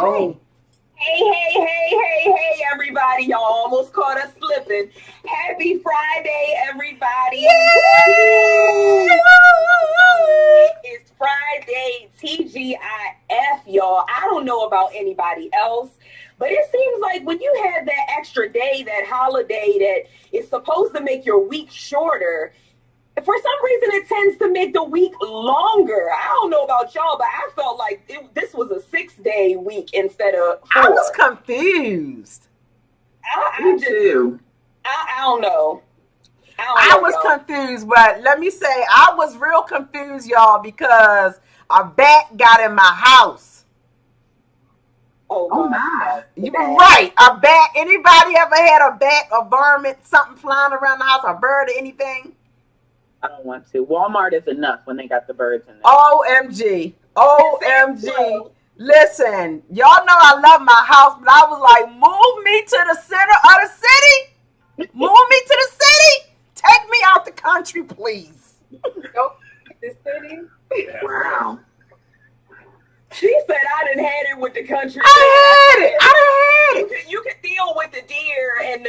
Yo. Hey, everybody. Y'all almost caught us slipping. Happy Friday, everybody. It's Friday, TGIF, y'all. I don't know about anybody else, but it seems like when you have that extra day, that holiday that is supposed to make your week shorter, for some reason it tends to make the week longer. I don't know about y'all, but I felt like this was a 6-day week instead of 4. I was confused. I don't know. I was confused, but let me say, I was real confused, y'all, because a bat got in my house. Oh my. You were right. A bat. Anybody ever had a bat, a varmint, something flying around the house, a bird or anything? I don't want to. Walmart is enough when they got the birds in there. OMG. OMG. Listen, y'all know I love my house, but I was like, move me to the center of the city. Move me to the city. Take me out the country, please. Go to the city. Wow. She said I done had it with the country. I had it. You can deal with the deer and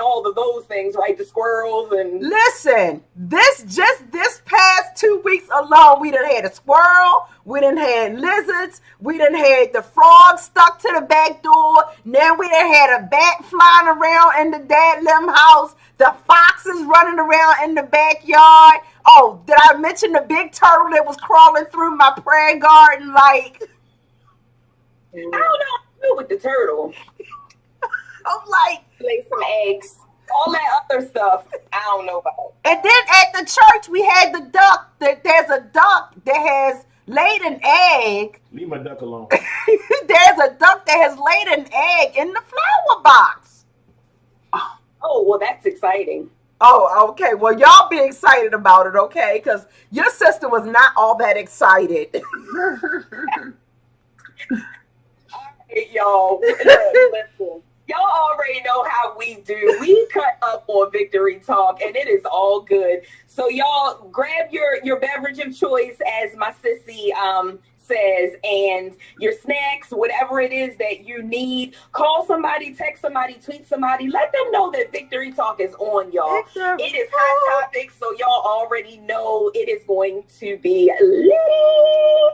all of those things, right? The squirrels and listen, this past 2 weeks alone, we done had a squirrel, we done had lizards, we done had the frogs stuck to the back door, now we done had a bat flying around in the dadlim house, the foxes running around in the backyard. Oh, did I mention the big turtle that was crawling through my prayer garden? Like, I don't know what to do with the turtle. I'm like, lay some eggs, all that other stuff. I don't know about. And then at the church we had the duck. There's a duck that has laid an egg. Leave my duck alone. There's a duck that has laid an egg in the flower box. Oh, well, that's exciting. Oh, okay. Well, y'all be excited about it, okay? Because your sister was not all that excited. All right, y'all. Listen. Y'all already know how we do. We cut up on Victory Talk, and it is all good. So y'all grab your beverage of choice, as my sissy says, and your snacks, whatever it is that you need. Call somebody, text somebody, tweet somebody. Let them know that Victory Talk is on, y'all. Victory. It is hot topics, so y'all already know it is going to be lit.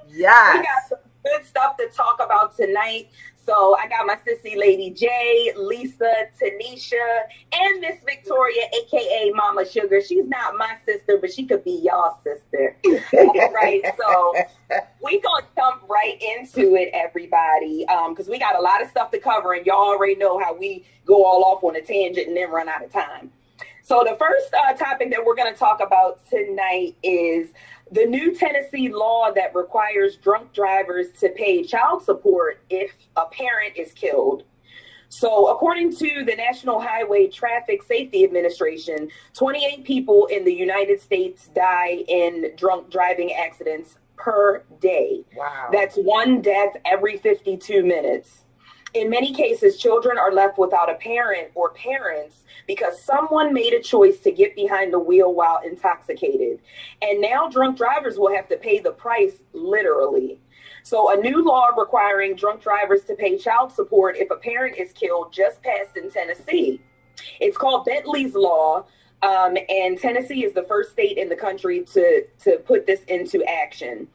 Yes. We got some good stuff to talk about tonight. So I got my sissy lady Jay, Lisa, Tanisha, and Miss Victoria, aka Mama Sugar. She's not my sister, but she could be y'all's sister. All right, so we gonna jump right into it, everybody, because we got a lot of stuff to cover, and y'all already know how we go all off on a tangent and then run out of time. So the first topic that we're going to talk about tonight is the new Tennessee law that requires drunk drivers to pay child support if a parent is killed. So according to the National Highway Traffic Safety Administration, 28 people in the United States die in drunk driving accidents per day. Wow. That's one death every 52 minutes. In many cases, children are left without a parent or parents because someone made a choice to get behind the wheel while intoxicated. And now drunk drivers will have to pay the price, literally. So a new law requiring drunk drivers to pay child support if a parent is killed just passed in Tennessee. It's called Bentley's Law, and Tennessee is the first state in the country to put this into action.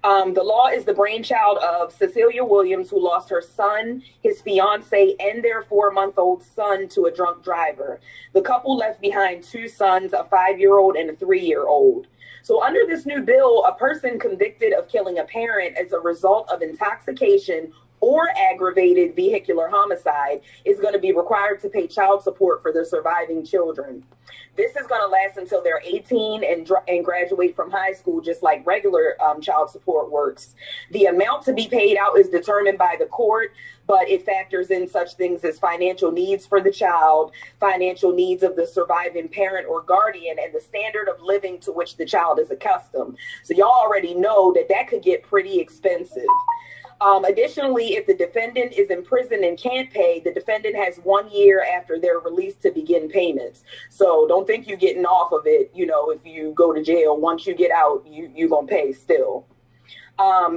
The law is the brainchild of Cecilia Williams, who lost her son, his fiance, and their 4-month-old son to a drunk driver. The couple left behind 2 sons, a 5-year-old and a 3-year-old. So under this new bill, a person convicted of killing a parent as a result of intoxication or aggravated vehicular homicide is going to be required to pay child support for their surviving children. This is going to last until they're 18 and graduate from high school, just like regular child support works. The amount to be paid out is determined by the court, but it factors in such things as financial needs for the child, financial needs of the surviving parent or guardian, and the standard of living to which the child is accustomed. So y'all already know that could get pretty expensive. Additionally, if the defendant is in prison and can't pay, the defendant has 1 year after they're released to begin payments. So don't think you're getting off of it. You know, if you go to jail, once you get out, you're going to pay still.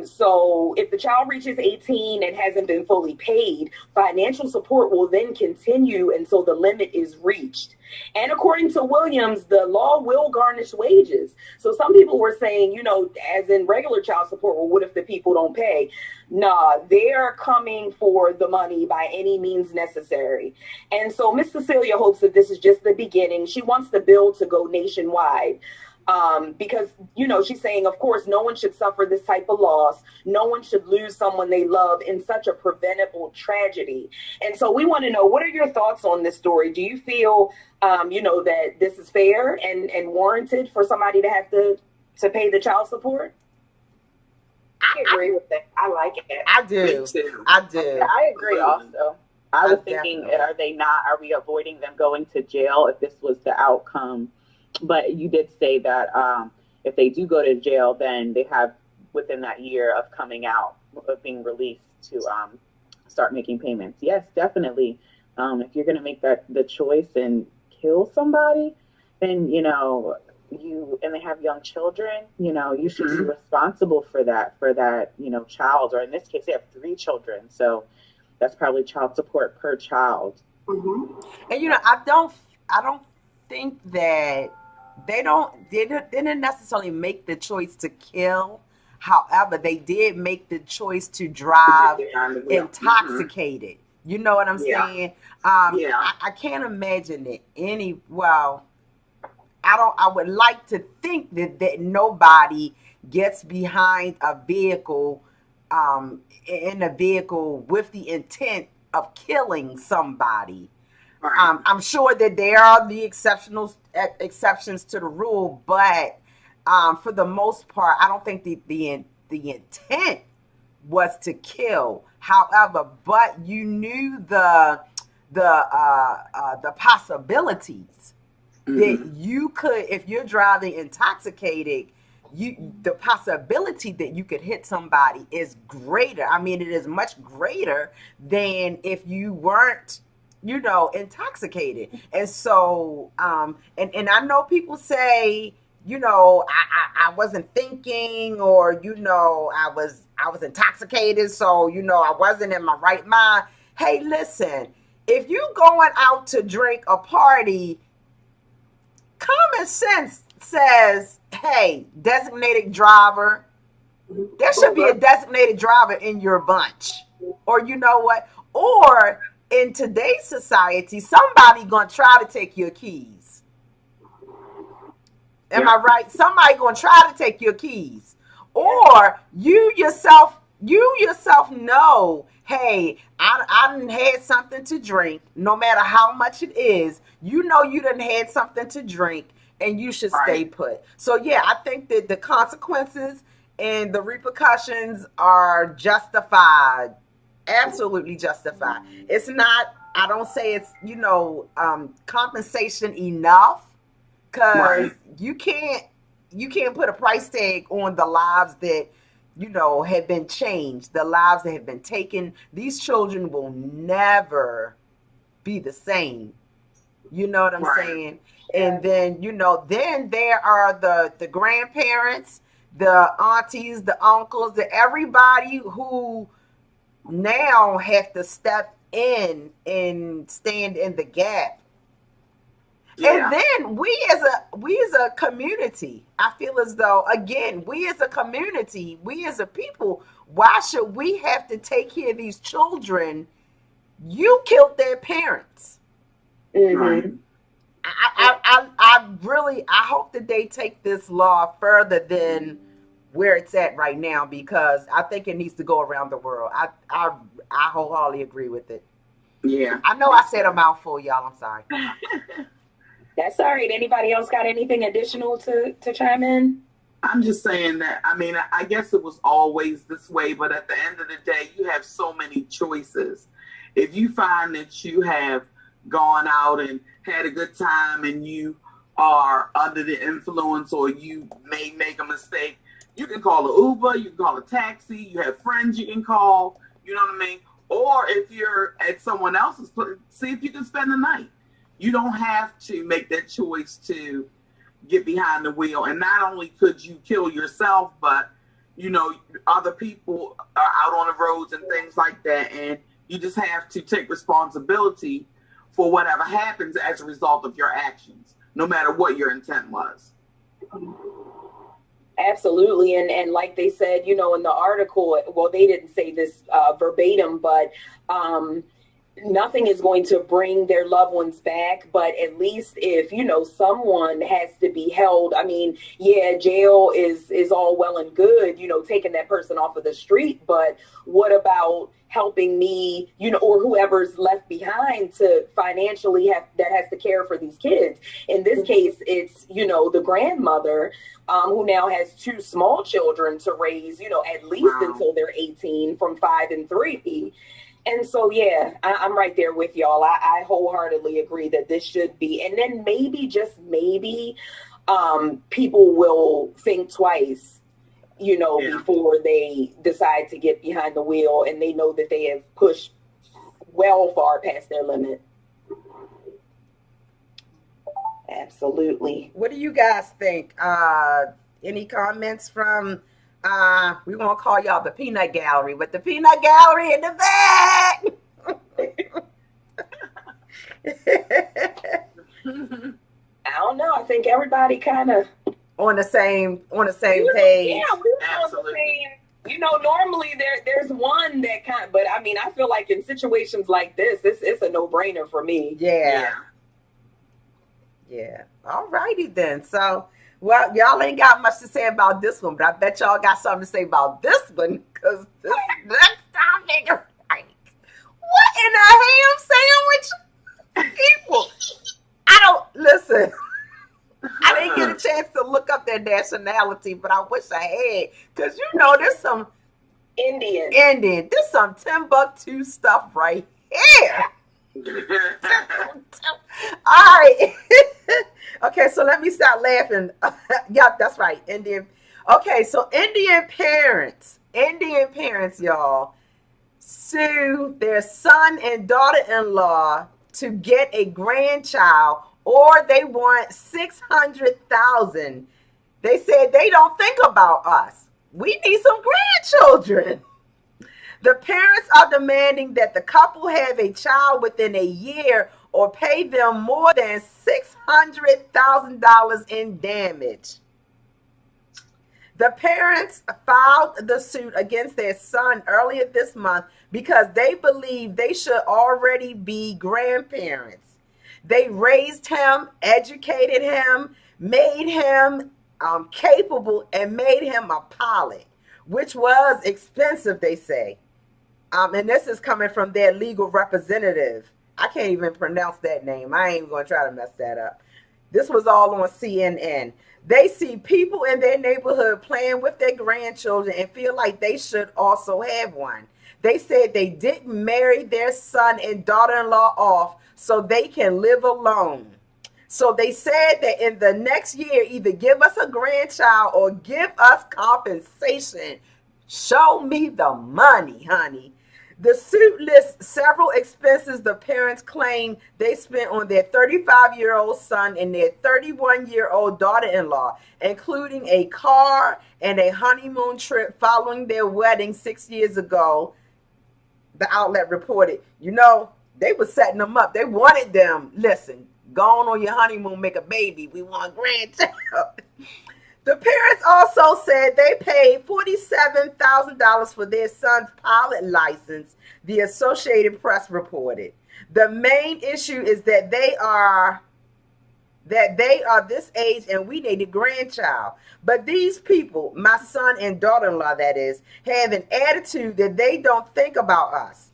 So if the child reaches 18 and hasn't been fully paid, financial support will then continue until the limit is reached. And according to Williams, the law will garnish wages. So some people were saying, as in regular child support, well, what if the people don't pay? Nah, they're coming for the money by any means necessary. And so Miss Cecilia hopes that this is just the beginning. She wants the bill to go nationwide. Because, she's saying, of course, no one should suffer this type of loss. No one should lose someone they love in such a preventable tragedy. And so we want to know, what are your thoughts on this story? Do you feel, that this is fair and warranted for somebody to have to pay the child support? I agree with that. I like it. I do. Me too. I do. I agree also. I was thinking, definitely. are we avoiding them going to jail if this was the outcome? But you did say that if they do go to jail, then they have within that year of coming out, of being released, to start making payments. Yes, definitely. If you're going to make the choice and kill somebody, then, and they have young children, you should be responsible for that, child. Or in this case, they have 3 children. So that's probably child support per child. Mm-hmm. And, I don't think that they didn't necessarily make the choice to kill. However, they did make the choice to drive intoxicated. You know what I'm saying? I can't imagine that I would like to think that nobody gets behind a vehicle, in a vehicle with the intent of killing somebody. Right. I'm sure that there are the exceptions to the rule, but for the most part, I don't think the intent was to kill. However, but you knew the possibilities that you could, if you're driving intoxicated, the possibility that you could hit somebody is greater. I mean, it is much greater than if you weren't intoxicated. And so, and I know people say, I wasn't thinking, or, I was intoxicated. So, I wasn't in my right mind. Hey, listen, if you going out to drink a party, common sense says, hey, designated driver, there should be a designated driver in your bunch. Or you know what? Or in today's society, somebody gonna try to take your keys. Am I right? Somebody gonna try to take your keys. Or you yourself know, hey, I done had something to drink, no matter how much it is, you done had something to drink, and you should stay put. So yeah, I think that the consequences and the repercussions are justified. Absolutely justified. It's not, I don't say it's, compensation enough, because you can't put a price tag on the lives that, have been changed, the lives that have been taken. These children will never be the same. You know what I'm saying? And then, then there are the grandparents, the aunties, the uncles, everybody who now have to step in and stand in the gap. And then we as a community, I feel as though, again, we as a community, we as a people, why should we have to take care of these children? You killed their parents. Mm-hmm. I hope that they take this law further than where it's at right now, because I think it needs to go around the world. I wholeheartedly agree with it. Yeah. I know I said a mouthful, y'all. I'm sorry. That's all right. Anybody else got anything additional to chime in? I'm just saying that, I guess it was always this way, but at the end of the day, you have so many choices. If you find that you have gone out and had a good time and you are under the influence, or you may make a mistake, you can call an Uber, you can call a taxi, you have friends you can call, you know what I mean? Or if you're at someone else's place, see if you can spend the night. You don't have to make that choice to get behind the wheel. And not only could you kill yourself, but other people are out on the roads and things like that, and you just have to take responsibility for whatever happens as a result of your actions, no matter what your intent was. Absolutely. And like they said, in the article, well, they didn't say this verbatim, but nothing is going to bring their loved ones back. But at least if, someone has to be held, I mean, yeah, jail is all well and good, taking that person off of the street. But what about helping me, or whoever's left behind to financially that has to care for these kids? In this case, it's, the grandmother who now has 2 small children to raise, at least until they're 18, from 5 and 3. And so, yeah, I'm right there with y'all. I wholeheartedly agree that this should be. And then maybe, just maybe, people will think twice, before they decide to get behind the wheel and they know that they have pushed well far past their limit. Absolutely. What do you guys think? Any comments from, we won't call y'all the peanut gallery, but the peanut gallery in the back? I don't know. I think everybody kind of on the same page. Yeah, we're on the same. Normally there's one that kind of, but I mean, I feel like in situations like this, it's a no-brainer for me. Yeah. All righty then. So, well, y'all ain't got much to say about this one, but I bet y'all got something to say about this one, because this next topic is like, what in a ham sandwich? People, listen. I didn't get a chance to look up their nationality, but I wish I had, because there's some Indian. There's some Timbuktu stuff right here. All right. Okay, so let me start laughing. Yeah, that's right, Indian. Okay, so Indian parents, y'all, sue their son and daughter-in-law to get a grandchild, or they want $600,000. They said they don't think about us. We need some grandchildren. The parents are demanding that the couple have a child within a year or pay them more than $600,000 in damage. The parents filed the suit against their son earlier this month because they believe they should already be grandparents. They raised him, educated him, made him capable, and made him a pilot, which was expensive, they say. And this is coming from their legal representative. I can't even pronounce that name. I ain't even going to try to mess that up. This was all on CNN. They see people in their neighborhood playing with their grandchildren and feel like they should also have one. They said they didn't marry their son and daughter-in-law off so they can live alone. So they said that in the next year, either give us a grandchild or give us compensation. Show me the money, honey. The suit lists several expenses the parents claim they spent on their 35-year-old son and their 31-year-old daughter-in-law, including a car and a honeymoon trip following their wedding 6 years ago. The outlet reported, they were setting them up. They wanted them, listen, go on your honeymoon, make a baby. We want grandchild. The parents also said they paid $47,000 for their son's pilot license, the Associated Press reported. The main issue is that they are this age and we need a grandchild. But these people, my son and daughter-in-law that is, have an attitude that they don't think about us.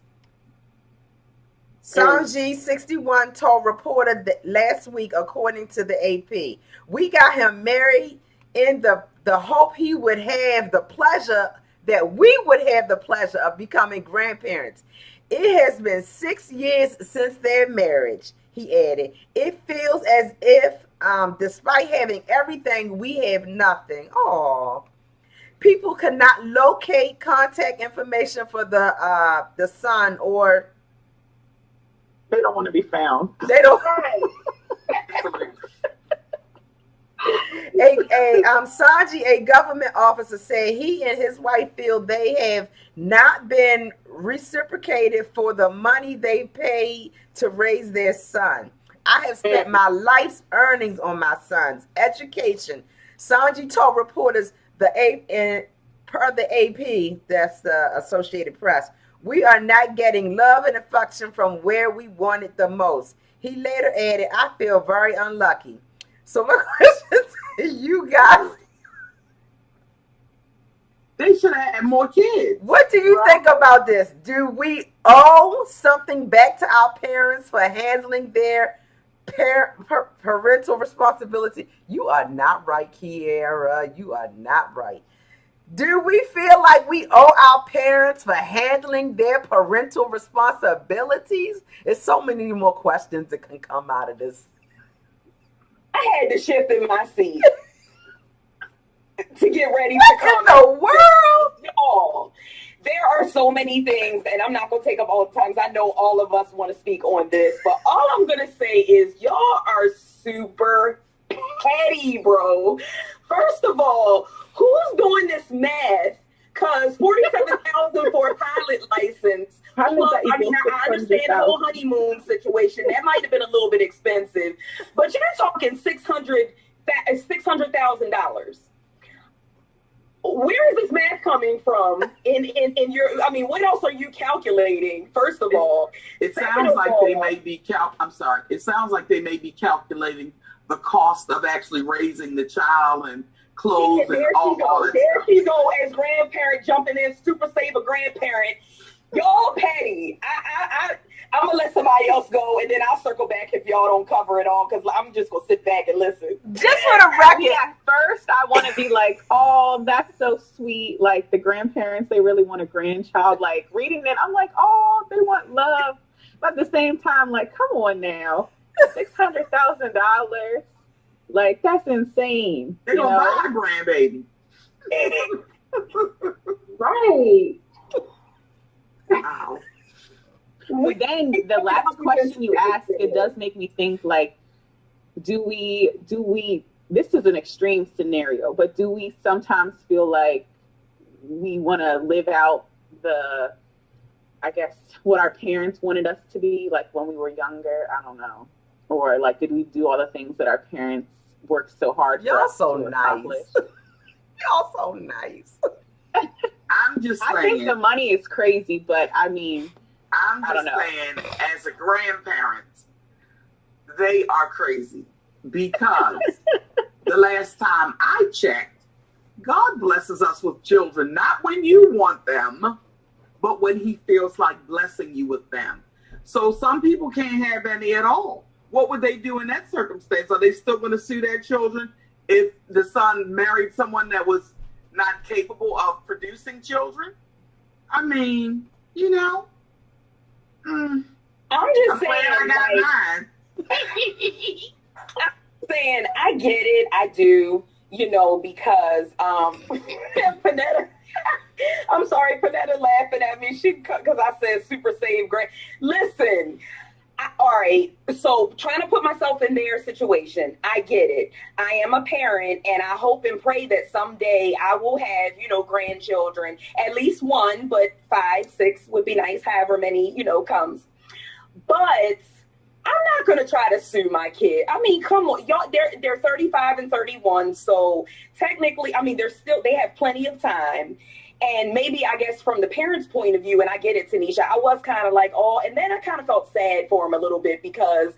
Sanji 61 told reporter that last week, according to the AP, we got him married in the hope he would have the pleasure, that we would have the pleasure of becoming grandparents. It has been 6 years since their marriage, he added. It feels as if, despite having everything, we have nothing. Oh, people cannot locate contact information for the son, or they don't want to be found. They don't. Sanji, a government officer, said he and his wife feel they have not been reciprocated for the money they paid to raise their son. I have spent my life's earnings on my son's education. Sanji told reporters per the AP, that's the Associated Press, we are not getting love and affection from where we want it the most. He later added, I feel very unlucky. So my question to you guys, they should have had more kids. What do you think about this? Do we owe something back to our parents for handling their parental responsibility? You are not right, Kiera. You are not right. Do we feel like we owe our parents for handling their parental responsibilities? There's so many more questions that can come out of this. I had to shift in my seat to get ready to come. What in the world? Y'all, there are so many things, and I'm not going to take up all the time. I know all of us want to speak on this, but all I'm going to say is y'all are super petty, bro. First of all, who's doing this math? Because $47,000 for a pilot license. Plus, I mean, I understand the whole honeymoon situation. That might have been a little bit expensive, but you're talking $600,000. Where is this math coming from? In your, I mean, what else are you calculating? First of all, it sounds like they may be It sounds like they may be calculating the cost of actually raising the child and clothes and all that. There she go as grandparent jumping in, super save a grandparent. Y'all petty. I'm gonna let somebody else go, and then I'll circle back if y'all don't cover it all, because I'm just gonna sit back and listen. Just for the record, at first I want to be like, oh, that's so sweet. Like the grandparents, they really want a grandchild. Like reading it, I'm like, oh, they want love. But at the same time, like, come on now, $600,000. Like that's insane. They're gonna buy a grandbaby. Right. Wow. But then the last question you asked, it does make me think, like, do we, this is an extreme scenario, but do we sometimes feel like we want to live out the, I guess, what our parents wanted us to be, like when we were younger? I don't know. Or like, did we do all the things that our parents worked so hard for us to accomplish? Y'all so nice. I'm just saying. I think the money is crazy, but I mean, I'm just saying, as a grandparent, they are crazy because the last time I checked, God blesses us with children, not when you want them, but when he feels like blessing you with them. So some people can't have any at all. What would they do in that circumstance? Are they still going to sue their children if the son married someone that was not capable of producing children? I mean, you know. I'm just saying, I saying, I get it, I do, you know, because Panetta, I'm sorry, Panetta laughing at me, because I said super save great. Listen, all right, so trying to put myself in their situation, I get it. I am a parent, and I hope and pray that someday I will have, you know, grandchildren, at least one, but 5, 6 would be nice, however many, you know, comes. But I'm not going to try to sue my kid. I mean, come on, y'all, they're 35 and 31, so technically, I mean, they have plenty of time. And maybe, I guess, from the parents' point of view, and I get it, Tanisha, I was kind of like, oh, and then I kind of felt sad for them a little bit because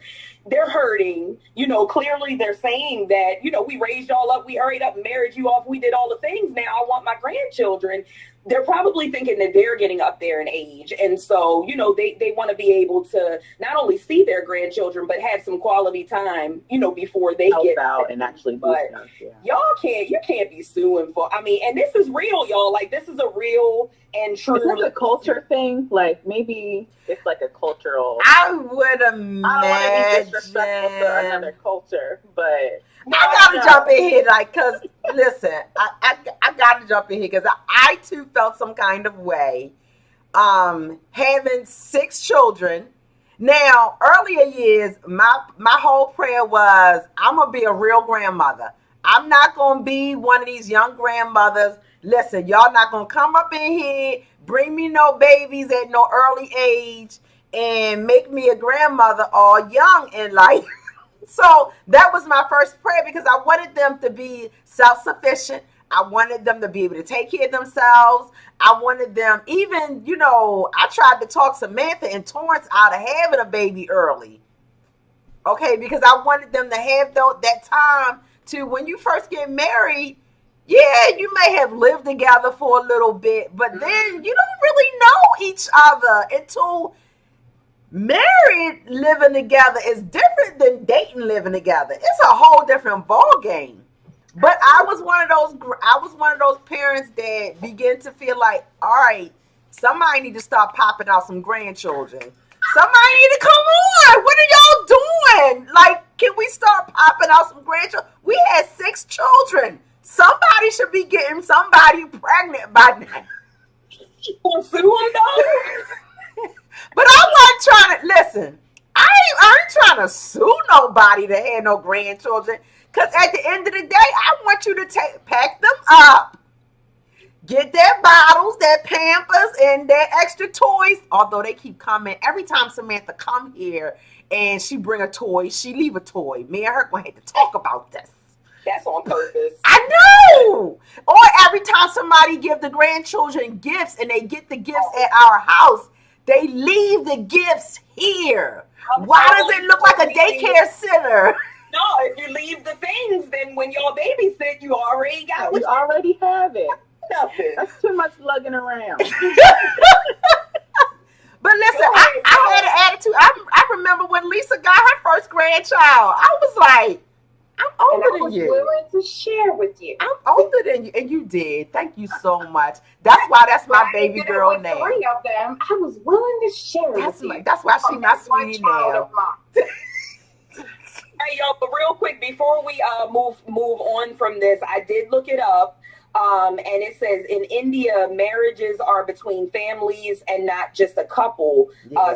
they're hurting. You know, clearly they're saying that, you know, we raised y'all up, we hurried up and married you off, we did all the things. Now I want my grandchildren. They're probably thinking that they're getting up there in age. And so, you know, they want to be able to not only see their grandchildren, but have some quality time, you know, before they help get out and actually do stuff. Yeah. You can't be suing for, I mean, and this is real, y'all. Like, this is a real and true. Is this a culture thing? Like, maybe it's like a cultural. I would imagine. I don't want to be disrespectful to another culture, but. I gotta jump in here, like, cause listen, I gotta jump in here because I too felt some kind of way, having 6 children. Now, earlier years, my whole prayer was I'm gonna be a real grandmother. I'm not going to be one of these young grandmothers. Listen, y'all not going to come up in here, bring me no babies at no early age, and make me a grandmother all young in life. So that was my first prayer because I wanted them to be self-sufficient. I wanted them to be able to take care of themselves. I wanted them, even, I tried to talk Samantha and Torrance out of having a baby early. Okay, because I wanted them to have that time to, when you first get married, yeah, you may have lived together for a little bit, but then you don't really know each other until married. Living together is different than dating living together. It's a whole different ball game. But I was one of those parents that begin to feel like, all right, somebody need to start popping out some grandchildren. Somebody need to come on. What are y'all doing? Like, can we start popping out some grandchildren? We had 6 children. Somebody should be getting somebody pregnant by now. You gonna sue them though? But I wasn't trying to listen. I ain't trying to sue nobody to have no grandchildren. Because at the end of the day, I want you to pack them up, get their bottles, their Pampers, and their extra toys. Although they keep coming. Every time Samantha come here and she bring a toy, she leave a toy. Me and her going to have to talk about this. That's on purpose. I know. Or every time somebody give the grandchildren gifts and they get the gifts at our house, they leave the gifts here. Why does it look like a daycare center? No, if you leave the things, then when y'all babysit, you already got You already have it. nothing. That's too much lugging around. But listen, I had an attitude. I remember when Lisa got her first grandchild. I was like, I'm older than you. I was willing to share with you. I'm older than you, and you did. Thank you so much. That's why that's my baby girl now. 3 of them, I was willing to share with you. That's why she's my sweetie now. Hey, y'all, but real quick, before we move on from this, I did look it up, and it says in India, marriages are between families and not just a couple,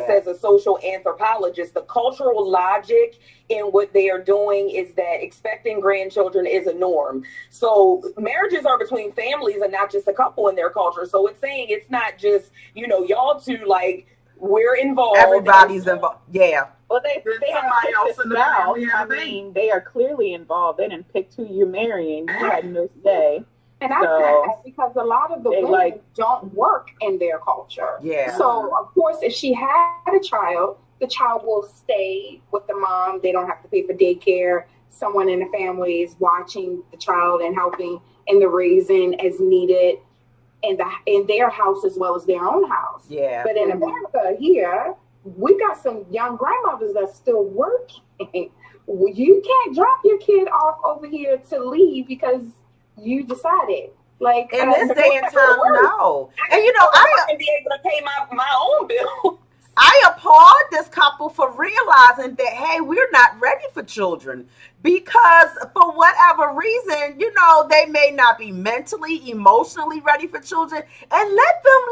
says a social anthropologist. The cultural logic in what they are doing is that expecting grandchildren is a norm. So marriages are between families and not just a couple in their culture. So it's saying it's not just, y'all two, like, we're involved. Everybody's involved. Yeah. Well, they somebody else in the family. I mean, they are clearly involved. They didn't pick who you're marrying. You had no say. And I think that's because a lot of the women don't work in their culture. Yeah. So, of course, if she had a child, the child will stay with the mom. They don't have to pay for daycare. Someone in the family is watching the child and helping in the raising as needed in their house as well as their own house. Yeah. But in America here, we got some young grandmothers that's still working. You can't drop your kid off over here to leave because you decided. Like in this day and time, no. And I can be able to pay my own bill. I applaud this couple for realizing that, hey, we're not ready for children because for whatever reason, they may not be mentally, emotionally ready for children, and let them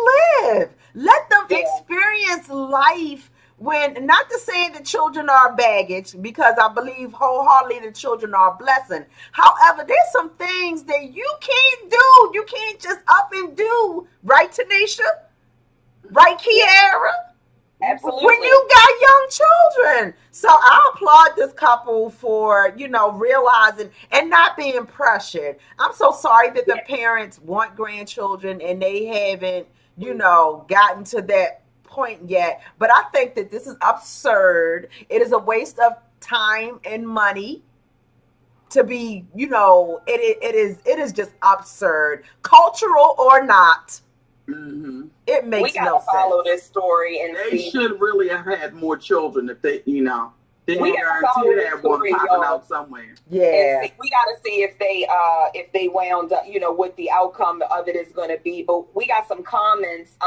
live. Let them experience life when, not to say that children are baggage, because I believe wholeheartedly that children are a blessing. However, there's some things that you can't do. You can't just up and do. Right, Tanisha? Right, Kiara? Absolutely. When you got young children. So I applaud this couple for, realizing and not being pressured. I'm so sorry that the parents want grandchildren and they haven't, gotten to that point yet. But I think that this is absurd. It is a waste of time and money to be, it is just absurd. Cultural or not. Mm-hmm. It makes we gotta follow this story and they should really have had more children if they, we gotta guarantee they have one popping out somewhere. Yeah, we gotta see if they wound up, what the outcome of it is going to be. But we got some comments.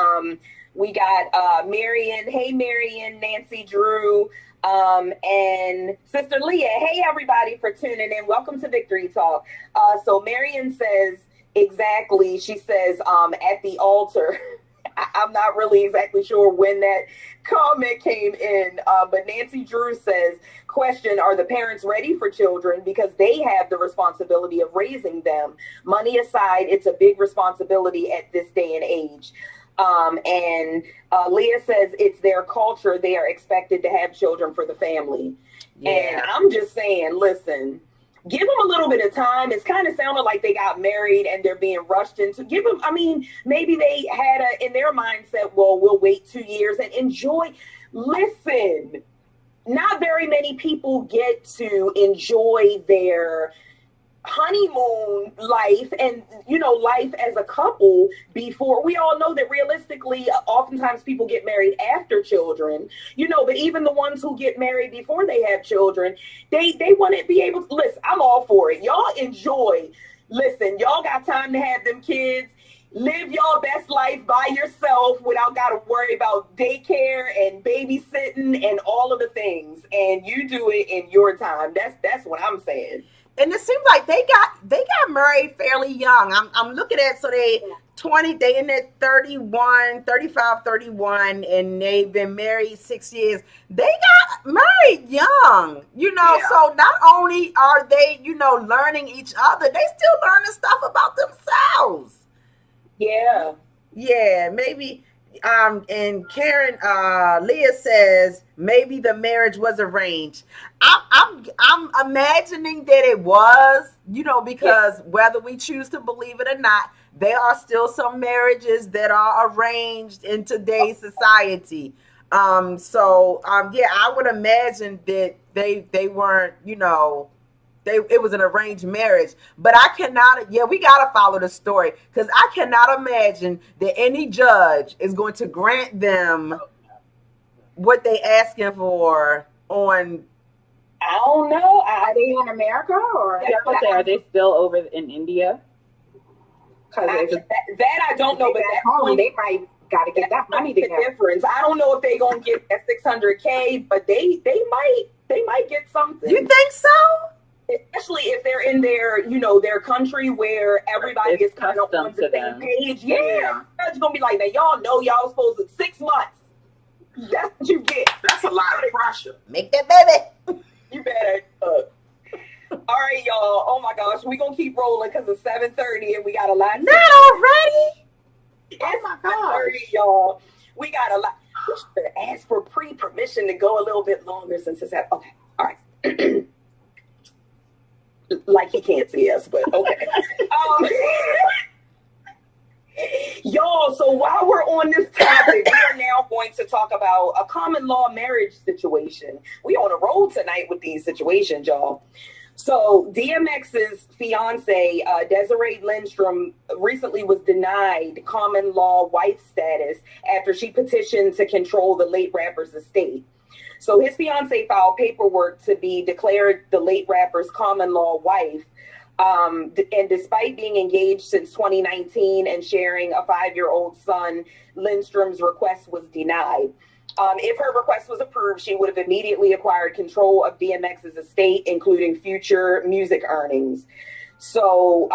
We got Marion. Hey, Marion, Nancy, Drew, and Sister Leah. Hey, everybody, for tuning in. Welcome to Victory Talk. So Marion says. Exactly. She says, at the altar, I'm not really exactly sure when that comment came in, but Nancy Drew says, question, are the parents ready for children because they have the responsibility of raising them? Money aside, it's a big responsibility at this day and age. And Leah says it's their culture. They are expected to have children for the family. Yeah. And I'm just saying, listen, give them a little bit of time. It's kind of sounded like they got married and they're being rushed into. Give them, I mean, maybe they had in their mindset, well, we'll wait 2 years and enjoy. Listen, not very many people get to enjoy their honeymoon life and, you know, life as a couple before. We all know that realistically, oftentimes people get married after children, you know, but even the ones who get married before they have children, they want to be able to, listen, I'm all for it. Y'all enjoy. Listen, y'all got time to have them kids. Live your best life by yourself without got to worry about daycare and babysitting and all of the things. And you do it in your time. That's what I'm saying. And it seems like they got married fairly young. I'm looking at, so they in their 35, 31, and they've been married 6 years. They got married young, you know, so not only are they, you know, learning each other, they still learning stuff about themselves. Yeah. Yeah, maybe. And Karen, Leah says maybe the marriage was arranged. I'm imagining that it was, you know, because whether we choose to believe it or not, there are still some marriages that are arranged in today's society. So I would imagine that they weren't, you know, it was an arranged marriage, but I cannot. Yeah, we gotta follow the story because I cannot imagine that any judge is going to grant them what they asking for on. I don't know. Are they in America or are they still over in India? That I don't know, but at home they might got to get that money together. Difference. I don't know if they gonna get that $600K, but they might get something. You think so? Especially if they're in their, you know, their country where everybody is kind of on the same page. Yeah. It's going to be like that. Y'all know y'all supposed to 6 months. That's what you get. That's a lot of pressure. Make that baby. You better. All right, y'all. Oh, my gosh. We're going to keep rolling because it's 7:30 and we got a lot. Not already? It's 7:30, y'all. We got a lot. We should ask for pre-permission to go a little bit longer since it's at. Okay. All right. Like he can't see us, but okay. Y'all, so while we're on this topic, we are now going to talk about a common law marriage situation. We on a roll tonight with these situations, y'all. So DMX's fiance, Desiree Lindstrom, recently was denied common law wife status after she petitioned to control the late rapper's estate. So his fiance filed paperwork to be declared the late rapper's common law wife. And despite being engaged since 2019 and sharing a 5-year-old son, Lindstrom's request was denied. If her request was approved, she would have immediately acquired control of DMX's estate, including future music earnings. So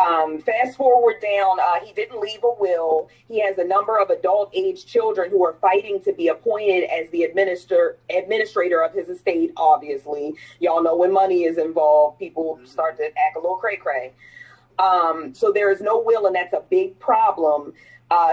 fast forward down, he didn't leave a will. He has a number of adult-age children who are fighting to be appointed as the administrator of his estate, obviously. Y'all know when money is involved, people start to act a little cray-cray. So there is no will, and that's a big problem.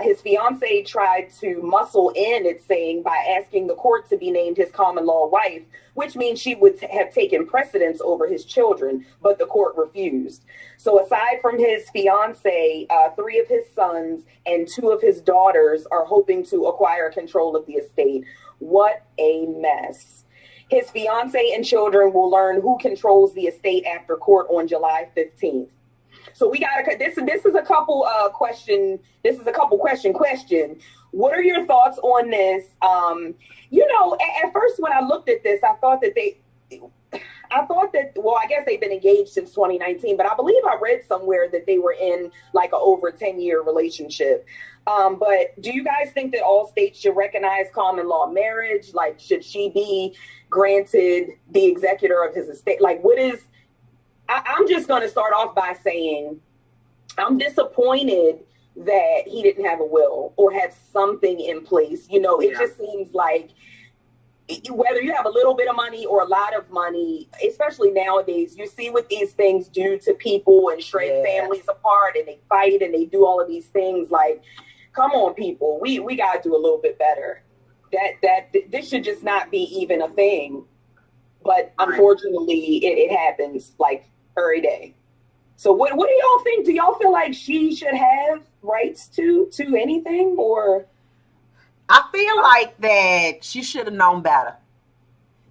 His fiance tried to muscle in, it's saying, by asking the court to be named his common law wife, which means she would have taken precedence over his children, but the court refused. So aside from his fiance, 3 of his sons and 2 of his daughters are hoping to acquire control of the estate. What a mess. His fiance and children will learn who controls the estate after court on July 15th. So we got this is a couple question. This is a couple question. What are your thoughts on this? You know, at first when I looked at this, I thought that well, I guess they've been engaged since 2019, but I believe I read somewhere that they were in like a over 10-year relationship. But do you guys think that all states should recognize common law marriage? Like, should she be granted the executor of his estate? Like, what is? I'm just going to start off by saying I'm disappointed that he didn't have a will or have something in place. You know, it Yeah. just seems like whether you have a little bit of money or a lot of money, especially nowadays, you see what these things do to people and shred Yeah. families apart, and they fight and they do all of these things. Like, come on, people, we gotta do a little bit better. This should just not be even a thing. But Right. unfortunately, it happens like every day. So what do y'all think? Do y'all feel like she should have rights to anything, or? I feel like that she should have known better.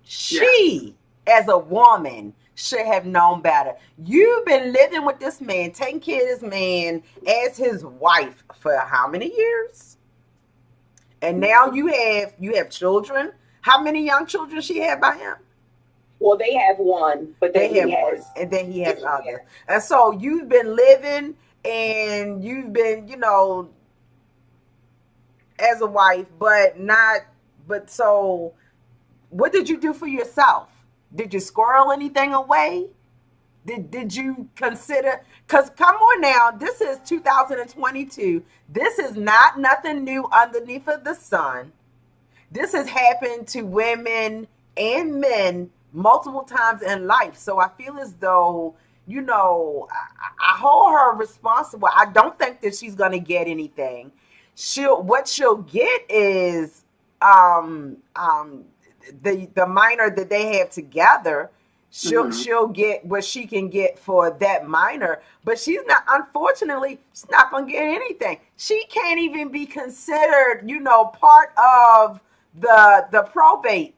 She, as a woman, should have known better. You've been living with this man, taking care of this man as his wife for how many years? And now you have children. How many young children she had by him? Well, they have one, but then They have he one, has. and then he has others. And so you've been living, and you've been, as a wife, but so what did you do for yourself? Did you squirrel anything away? Did you consider, because come on now, this is 2022. This is not nothing new underneath of the sun. This has happened to women and men multiple times in life. So I feel as though, I hold her responsible. I don't think that she's gonna get anything. What she'll get is the minor that they have together. She'll get what she can get for that minor, but unfortunately she's not gonna get anything. She can't even be considered, part of the probate,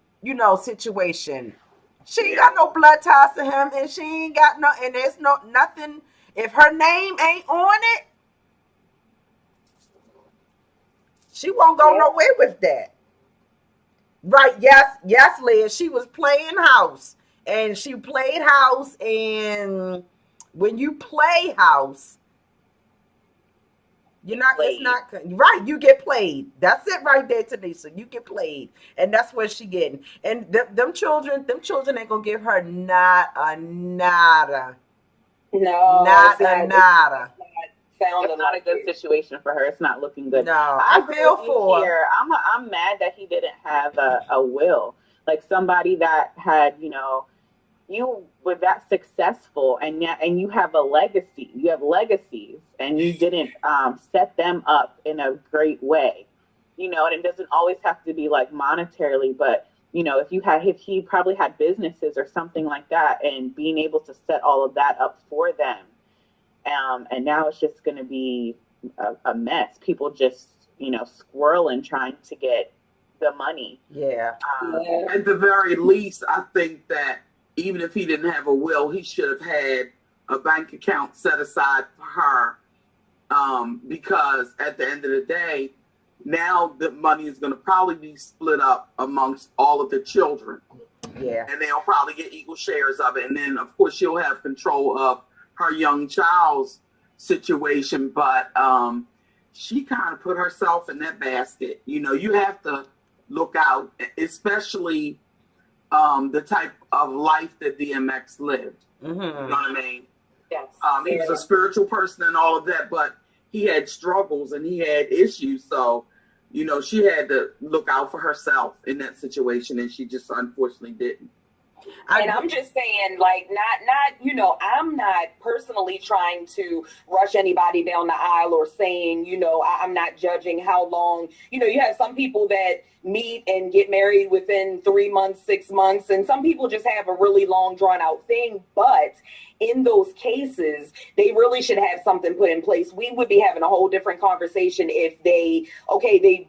situation. She ain't got no blood ties to him, and she ain't got and there's nothing. If her name ain't on it, she won't go nowhere with that. Right, yes, Liz. She was playing house. And she played house, and when you play house, it's not right. You get played. That's it right there, Tanisha. You get played, and that's what she getting. And them children ain't gonna give her not a nada. No, not a nada. It's not a good situation for her. It's not looking good. No, I feel for her. I'm mad that he didn't have a will, like somebody that had, you were that successful, and you have a legacy. You have legacies, and you didn't set them up in a great way, and it doesn't always have to be like monetarily, but if he probably had businesses or something like that, and being able to set all of that up for them, and now it's just going to be a mess. People just squirreling trying to get the money. Yeah. At the very least, I think that even if he didn't have a will, he should have had a bank account set aside for her, because at the end of the day, now the money is going to probably be split up amongst all of the children. Yeah. And they'll probably get equal shares of it. And then, of course, she'll have control of her young child's situation. But she kind of put herself in that basket. You have to look out, especially the type of life that DMX lived. Mm-hmm. You know what I mean? Yes. He was a spiritual person and all of that, but he had struggles and he had issues. So, she had to look out for herself in that situation, and she just unfortunately didn't. And I'm just saying, like, not, I'm not personally trying to rush anybody down the aisle or saying, I'm not judging how long, you have some people that meet and get married within 3 months, 6 months, and some people just have a really long drawn out thing. But in those cases, they really should have something put in place. We would be having a whole different conversation if they've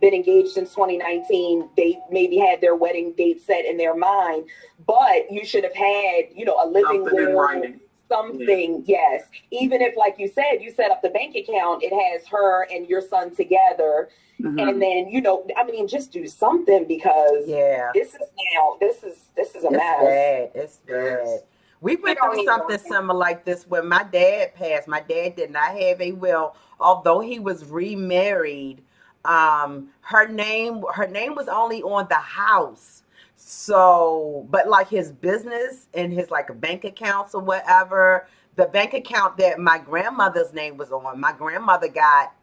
been engaged since 2019. They maybe had their wedding date set in their mind, but you should have had, a living will, something. Yes. Even if, like you said, you set up the bank account, it has her and your son together. Mm-hmm. And then, just do something, because this is a mess. It's bad. We went through something similar like this when my dad passed. My dad did not have a will, although he was remarried. Her name was only on the house. So, but like his business and his like bank accounts or whatever, the bank account that my grandmother's name was on, my grandmother got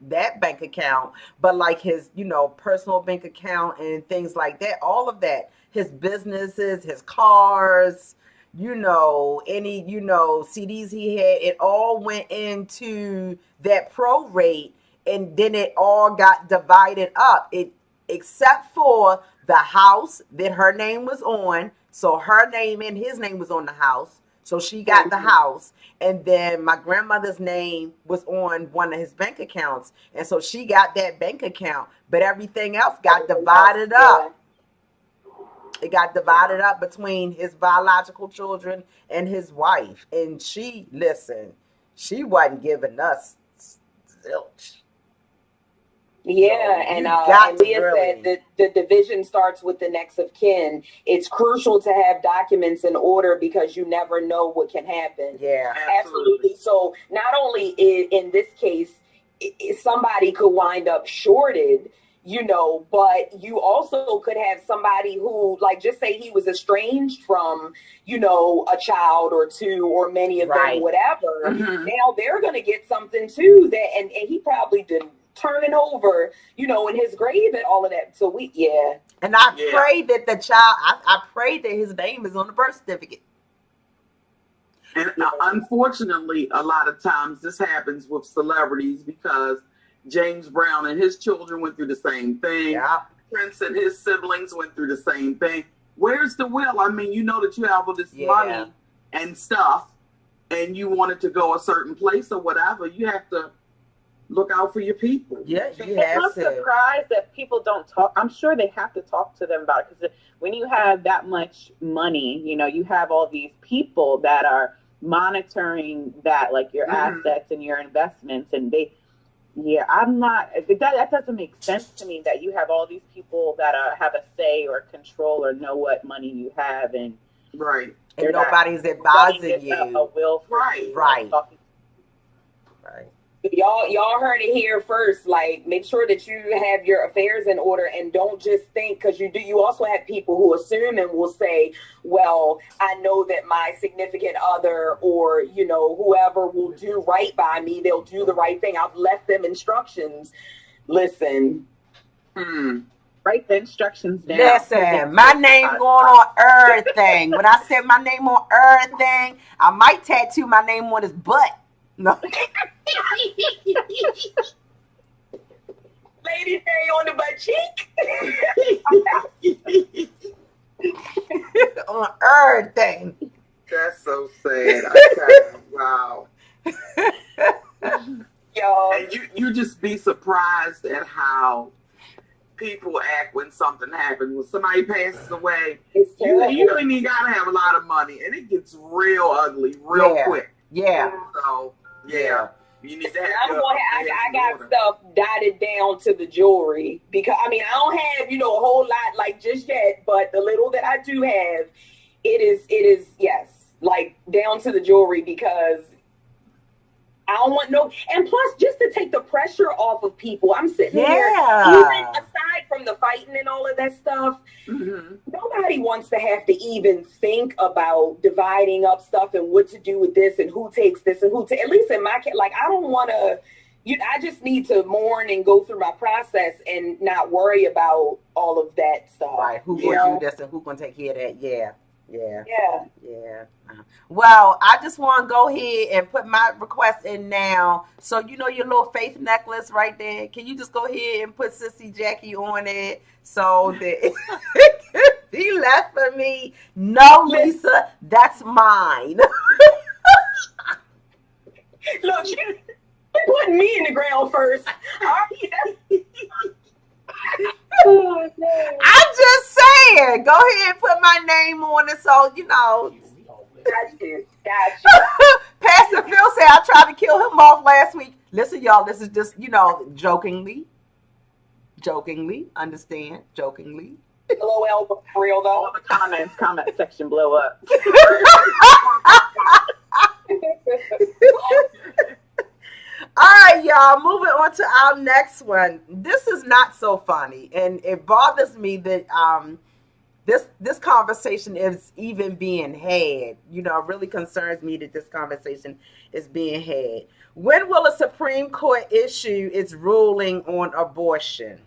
that bank account, but like his, personal bank account and things like that, all of that, his businesses, his cars, any, CDs he had, it all went into that prorate, and then it all got divided up. Except for the house that her name was on. So her name and his name was on the house. So she got the house. And then my grandmother's name was on one of his bank accounts. And so she got that bank account. But everything else got divided up. It got divided up between his biological children and his wife. And she wasn't giving us zilch. Yeah, and Leah said that the division starts with the next of kin. It's crucial to have documents in order because you never know what can happen. Yeah, absolutely. So not only in this case, somebody could wind up shorted, but you also could have somebody who, like, just say he was estranged from, a child or two or many of them, whatever. Mm-hmm. Now they're going to get something too and he probably didn't. Turning over, in his grave and all of that. So And I pray that the child, I pray that his name is on the birth certificate. And unfortunately, a lot of times this happens with celebrities because James Brown and his children went through the same thing. Yeah. Prince and his siblings went through the same thing. Where's the will? I mean, you know that you have all this money and stuff, and you want it to go a certain place or whatever. You have to look out for your people. Yeah, you have I'm surprised that people don't talk. I'm sure they have to talk to them about it, because when you have that much money, you have all these people that are monitoring that, like your assets and your investments, and I'm not. That doesn't make sense to me that you have all these people that have a say or control or know what money you have, and right, and nobody's advising you. A will for right. Y'all heard it here first. Like, make sure that you have your affairs in order, and don't just think, because you also have people who assume and will say, well, I know that my significant other or whoever will do right by me, they'll do the right thing, I've left them instructions. Listen, write the instructions down. Listen, my name going on everything. When I said my name on everything, I might tattoo my name on his butt. No. Lady Day on the butt cheek. On everything. That's so sad. Wow. Yo. And you just be surprised at how people act when something happens. When somebody passes away, you don't even gotta have a lot of money, and it gets real ugly real quick. Yeah. So you need that. I got stuff dotted down to the jewelry, because I don't have a whole lot like just yet, but the little that I do have, it is like down to the jewelry, because I don't want and plus, just to take the pressure off of people, I'm sitting here, even aside from the fighting and all of that stuff, nobody wants to have to even think about dividing up stuff and what to do with this and who takes this and at least in my case, like, I don't want to, I just need to mourn and go through my process and not worry about all of that stuff. Right, who's going to do this and who's going to take care of that, Yeah. Well, I just want to go ahead and put my request in now. So your little faith necklace right there. Can you just go ahead and put Sissy Jackie on it so that he left for me? No, Lisa, that's mine. Look, you putting me in the ground first. I'm just saying, go ahead and put my name on it, so Got you. Pastor Phil said I tried to kill him off last week. Listen, y'all, this is just jokingly, understand, jokingly. LOL, for real though. All the comment section blow up. All right, y'all, moving on to our next one. This is not so funny, and it bothers me that this conversation is even being had. You know, it really concerns me that this conversation is being had. When will a Supreme Court issue its ruling on abortion?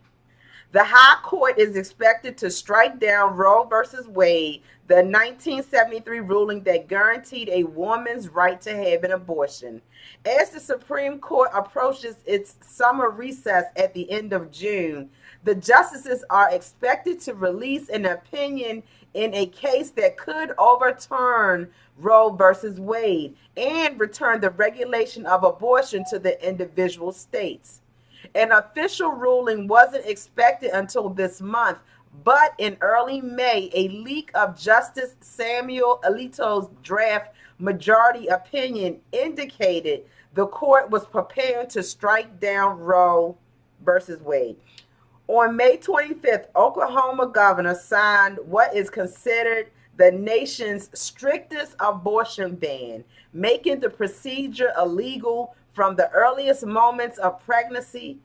The High Court is expected to strike down Roe versus Wade, the 1973 ruling that guaranteed a woman's right to have an abortion. As the Supreme Court approaches its summer recess at the end of June, the justices are expected to release an opinion in a case that could overturn Roe versus Wade and return the regulation of abortion to the individual states. An official ruling wasn't expected until this month, but in early May, a leak of Justice Samuel Alito's draft majority opinion indicated the court was prepared to strike down Roe versus Wade. On May 25th, Oklahoma governor signed what is considered the nation's strictest abortion ban, making the procedure illegal from the earliest moments of pregnancy,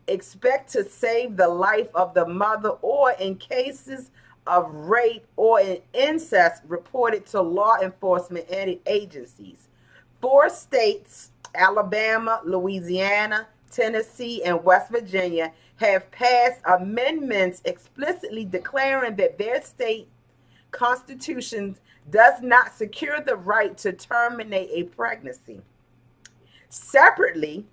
expect to save the life of the mother, or in cases of rape or incest reported to law enforcement agencies. 4 states, Alabama, Louisiana, Tennessee, and West Virginia, have passed amendments explicitly declaring that their state constitutions does not secure the right to terminate a pregnancy. Separately,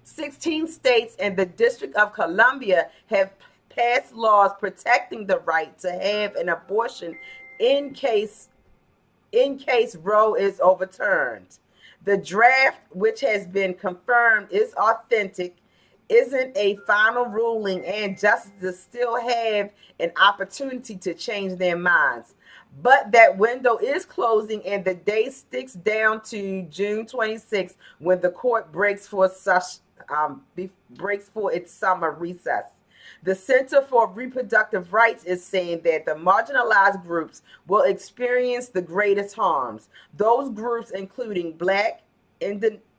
16 states and the District of Columbia have passed laws protecting the right to have an abortion in case Roe is overturned. The draft, which has been confirmed is authentic, isn't a final ruling, and justices still have an opportunity to change their minds. But that window is closing, and the day sticks down to June 26th when the court breaks for its summer recess. The Center for Reproductive Rights is saying that the marginalized groups will experience the greatest harms. Those groups including Black, Indigenous,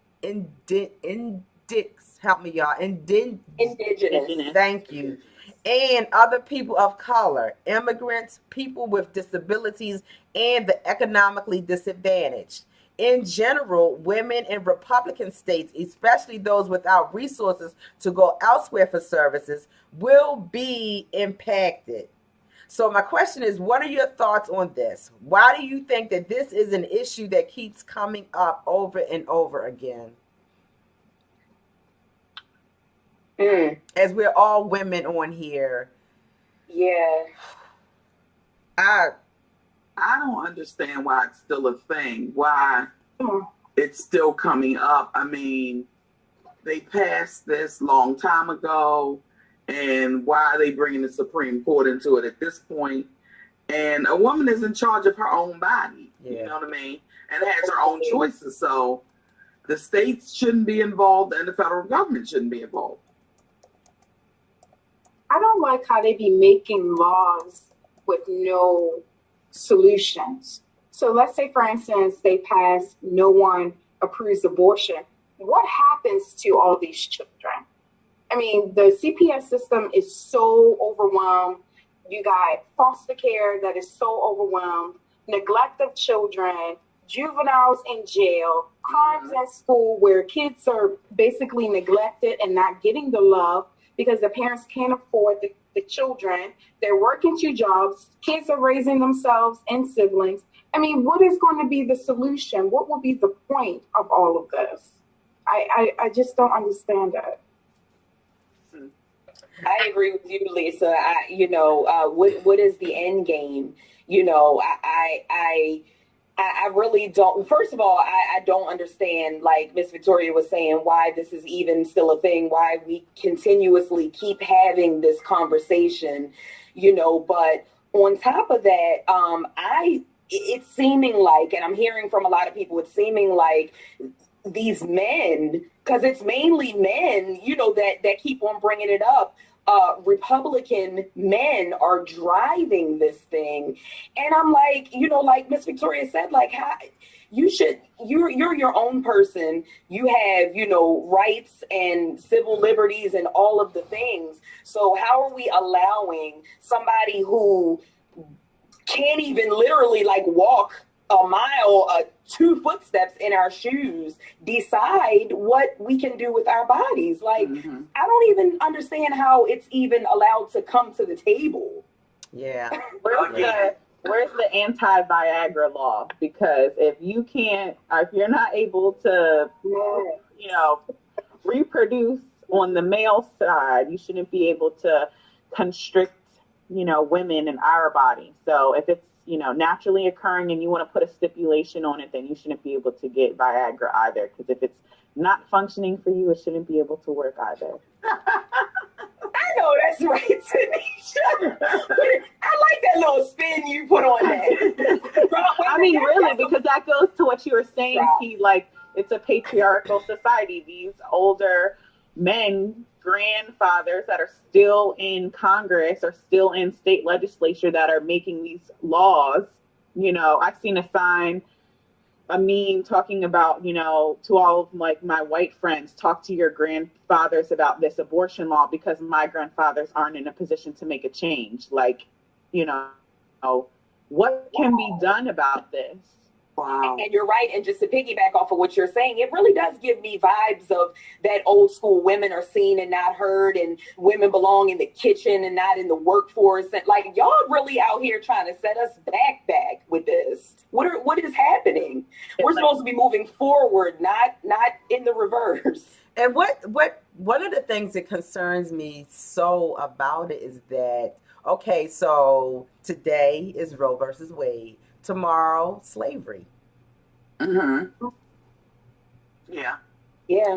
thank you, and other people of color, immigrants, people with disabilities, and the economically disadvantaged. In general, women in Republican states, especially those without resources to go elsewhere for services, will be impacted. So my question is, what are your thoughts on this? Why do you think that this is an issue that keeps coming up over and over again? As we're all women on here. Yeah. I don't understand why it's still a thing, why it's still coming up. I mean, they passed this long time ago, and why are they bringing the Supreme Court into it at this point? And a woman is in charge of her own body, you know what I mean? And has her own choices. So the states shouldn't be involved, and the federal government shouldn't be involved. I don't like how they be making laws with no solutions. So let's say, for instance, they pass no one approves abortion. What happens to all these children? I mean, the CPS system is so overwhelmed. You got foster care that is so overwhelmed, neglect of children, juveniles in jail, crimes in school where kids are basically neglected and not getting the love because the parents can't afford the children. They're working 2 jobs. Kids are raising themselves and siblings. I mean, what is going to be the solution? What will be the point of all of this? I just don't understand that. I agree with you, Lisa. What is the end game? I really don't. First of all, I don't understand, like Miss Victoria was saying, why this is even still a thing, why we continuously keep having this conversation, but on top of that, it's seeming like, and I'm hearing from a lot of people, it's seeming like these men, because it's mainly men, that keep on bringing it up, Republican men are driving this thing. And I'm like, like Miss Victoria said, like, how you're your own person. You have, rights and civil liberties and all of the things. So how are we allowing somebody who can't even literally like walk a mile, 2 footsteps in our shoes, decide what we can do with our bodies? Like, I don't even understand how it's even allowed to come to the table. Yeah. Where's the anti-Viagra law? Because if you're not able to, reproduce on the male side, you shouldn't be able to constrict, women in our body. So if it's, naturally occurring and you want to put a stipulation on it, then you shouldn't be able to get Viagra either. Because if it's not functioning for you, it shouldn't be able to work either. I know that's right, Tanisha. I like that little spin you put on that. I mean, really, because that goes to what you were saying, Pete. Like, it's a patriarchal society. These older men, grandfathers that are still in Congress or still in state legislature that are making these laws. I've seen a meme talking about, to all of like my white friends, talk to your grandfathers about this abortion law because my grandfathers aren't in a position to make a change. Like, what can be done about this? Wow. And you're right. And just to piggyback off of what you're saying, it really does give me vibes of that old school women are seen and not heard, and women belong in the kitchen and not in the workforce. And like, y'all really out here trying to set us back with this. What is happening? We're supposed to be moving forward, not in the reverse. And one of the things that concerns me so about it is that, okay, so today is Roe versus Wade. Tomorrow, slavery. Yeah.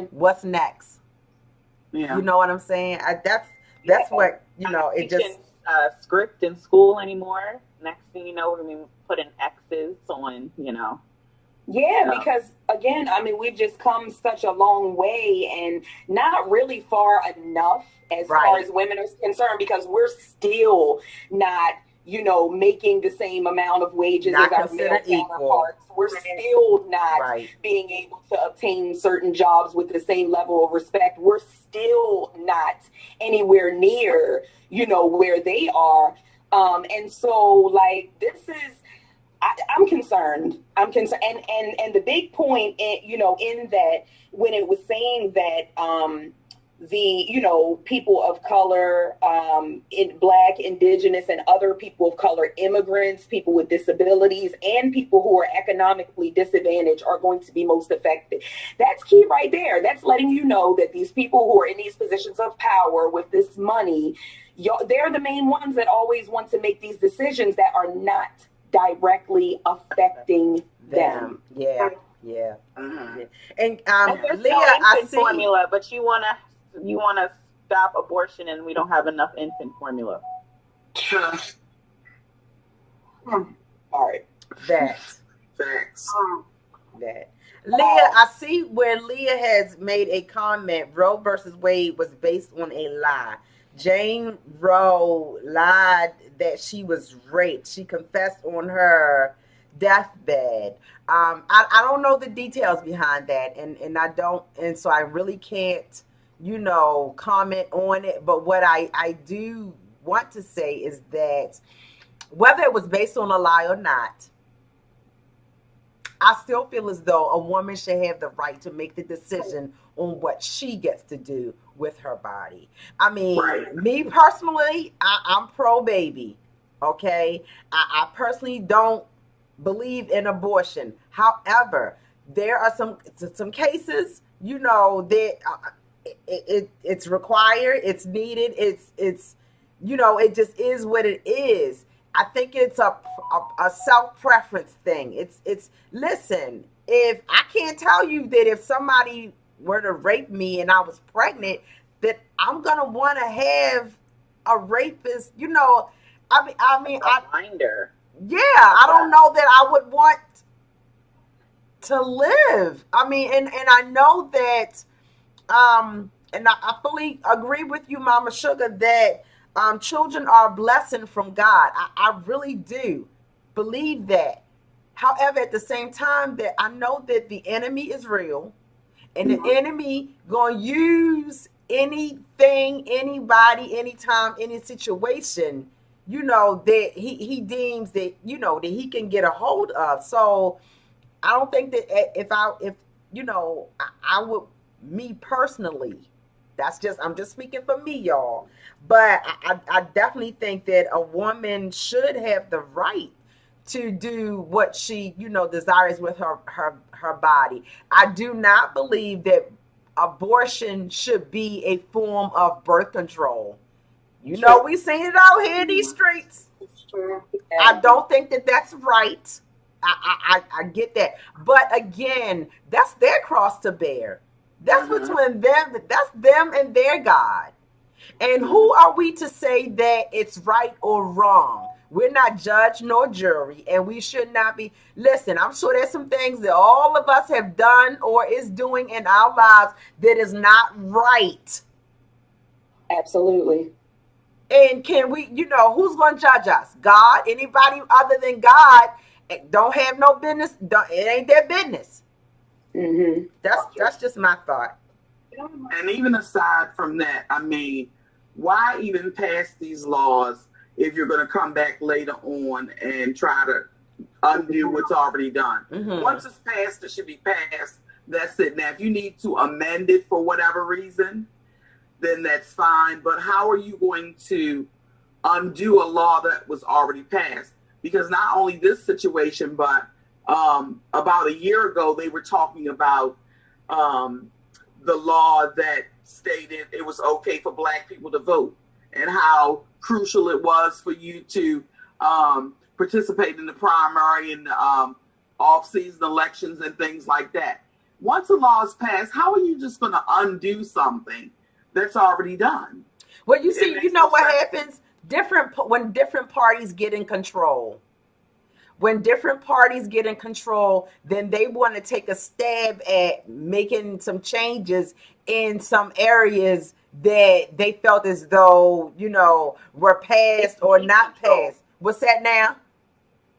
What's next? Yeah. You know what I'm saying? That's what, it just... script in school anymore. Next thing you know, we're going to be putting X's on, Yeah, because again, I mean, we've just come such a long way and not really far enough as far as women are concerned, because we're still not, making the same amount of wages as our male counterparts. We're still not being able to obtain certain jobs with the same level of respect. We're still not anywhere near, where they are. And so, like, this is, I'm concerned. And the big point, in that, when it was saying that, the, people of color, in Black, Indigenous, and other people of color, immigrants, people with disabilities, and people who are economically disadvantaged are going to be most affected. That's key right there. That's letting you know that these people who are in these positions of power with this money, they're the main ones that always want to make these decisions that are not directly affecting them. Yeah. Mm-hmm. And there's Leah, no I infant see formula, but you want to stop abortion, and we don't have enough infant formula. All right. Facts. That. Leah, I see where Leah has made a comment. Roe versus Wade was based on a lie. Jane Roe lied that she was raped. She confessed on her deathbed. I don't know the details behind that, and so I really can't, comment on it. But what I do want to say is that whether it was based on a lie or not, I still feel as though a woman should have the right to make the decision on what she gets to do with her body. I mean, me personally, I'm pro baby. Okay. I personally don't believe in abortion. However, there are some cases, that it's required, it's needed, it's it just is what it is. I think it's a self-preference thing. It's listen, if I can't tell you that if somebody were to rape me and I was pregnant, that I'm gonna want to have a rapist, Reminder. Yeah, I don't know that I would want to live. I mean, and I know that And I fully agree with you, Mama Sugar, that children are a blessing from God. I really do believe that. However, at the same time, that I know that the enemy is real, and the enemy gonna use anything, anybody, anytime, any situation, that he deems that that he can get a hold of. So I don't think that if I would, me personally, I'm just speaking for me, y'all. But I definitely think that a woman should have the right to do what she desires with her body. I do not believe that abortion should be a form of birth control. We seen it out here in these streets. I don't think that that's right. I get that, but again, that's their cross to bear. That's between them. That's them and their God. And who are we to say that it's right or wrong? We're not judge nor jury, and we should not be. Listen, I'm sure there's some things that all of us have done or is doing in our lives that is not right. Absolutely. And can we, who's going to judge us? God? Anybody other than God don't have no business. It ain't their business. Mm-hmm. That's just my thought. And even aside from that, I mean, why even pass these laws if you're going to come back later on and try to undo what's already done? Once it's passed, it should be passed. That's it. Now, if you need to amend it for whatever reason, then that's fine. But how are you going to undo a law that was already passed? Because not only this situation, but about a year ago, they were talking about the law that stated it was okay for Black people to vote, and how crucial it was for you to participate in the primary and off-season elections and things like that. Once a law is passed, how are you just going to undo something that's already done? Well, you see, what happens? When different parties get in control. When different parties get in control, then they want to take a stab at making some changes in some areas that they felt as though, were passed or not passed. What's that now?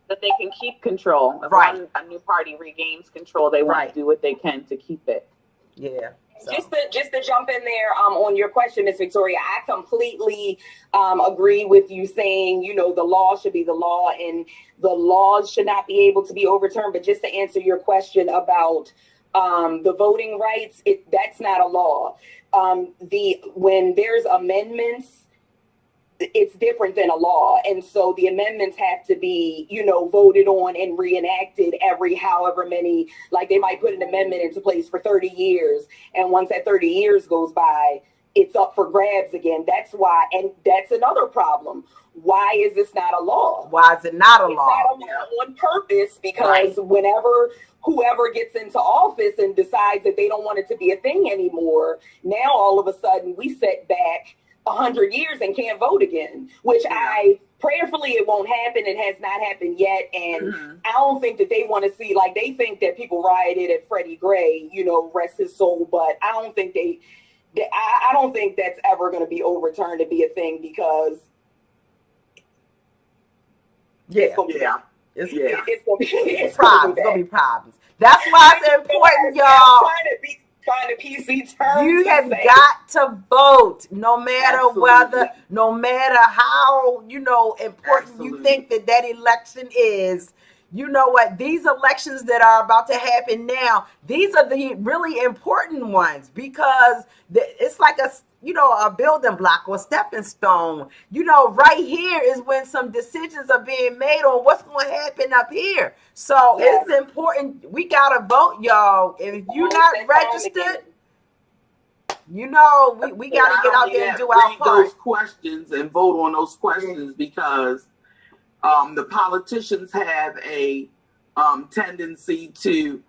That they can keep control. Right. A new party regains control, they want to do what they can to keep it. Yeah. So. Just to jump in there on your question, Ms. Victoria, I completely agree with you saying, the law should be the law and the laws should not be able to be overturned. But just to answer your question about the voting rights, that's not a law. When there's amendments, it's different than a law. And so the amendments have to be, voted on and reenacted every however many, like they might put an amendment into place for 30 years. And once that 30 years goes by, it's up for grabs again. That's why. And that's another problem. Why is this not a law? Why is it not a law? It's not a law on purpose, because whenever whoever gets into office and decides that they don't want it to be a thing anymore, now all of a sudden we set back 100 years and can't vote again, which I prayerfully it won't happen. It has not happened yet. And I don't think that they want to see, like, they think that people rioted at Freddie Gray, rest his soul. But I don't think I don't think that's ever going to be overturned to be a thing, because it's going to be problems. That's why it's important, y'all. Trying to PC terms. You have got to vote, no matter no matter how important you think that election is. You know what? These elections that are about to happen now, these are the really important ones, because it's like a building block or stepping stone. Right here is when some decisions are being made on what's going to happen up here. So it's important. We got to vote, y'all. If you're not registered, we got to get out there and do our part. Those questions and vote on those questions, because the politicians have a tendency to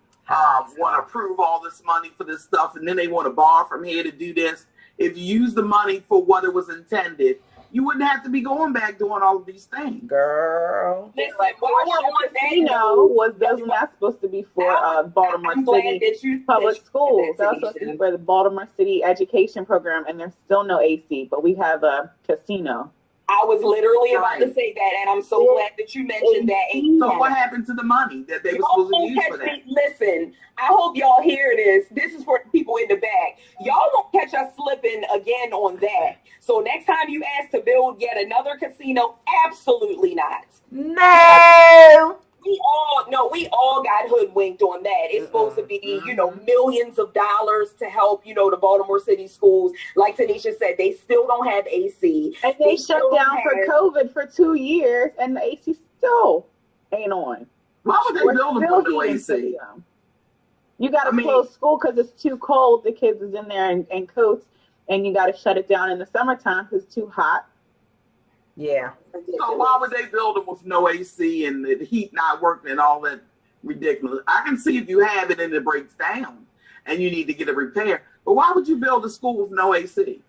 want to approve all this money for this stuff, and then they want to borrow from here to do this. If you use the money for what it was intended, you wouldn't have to be going back doing all of these things. Girl. Listen, Like, while we're on that casino note, wasn't that supposed to be for Baltimore I'm glad City that you public schools? That was that, supposed to be Tanisha. for the Baltimore City education program, and there's still no AC, but we have a casino. I was literally about to Right. say that, and I'm so glad that you mentioned that. So what happened to the money that they were supposed to use for that? Listen, I hope y'all hear this. This is for the people in the back. Y'all won't catch us slipping again on that. So next time you ask to build yet another casino, absolutely not. No. We all got hoodwinked on that. It's supposed to be, millions of dollars to help, the Baltimore City schools. Like Tanisha said, they still don't have AC. And they shut down for COVID for 2 years, and the AC still ain't on. Why would they We're build them still with no heating AC? system. You got to close school because it's too cold. The kids is in there in coats, and you got to shut it down in the summertime because it's too hot. Yeah. So why would they build them with no AC and the heat not working and all that ridiculous? I can see if you have it and it breaks down and you need to get it repaired. But why would you build a school with no AC?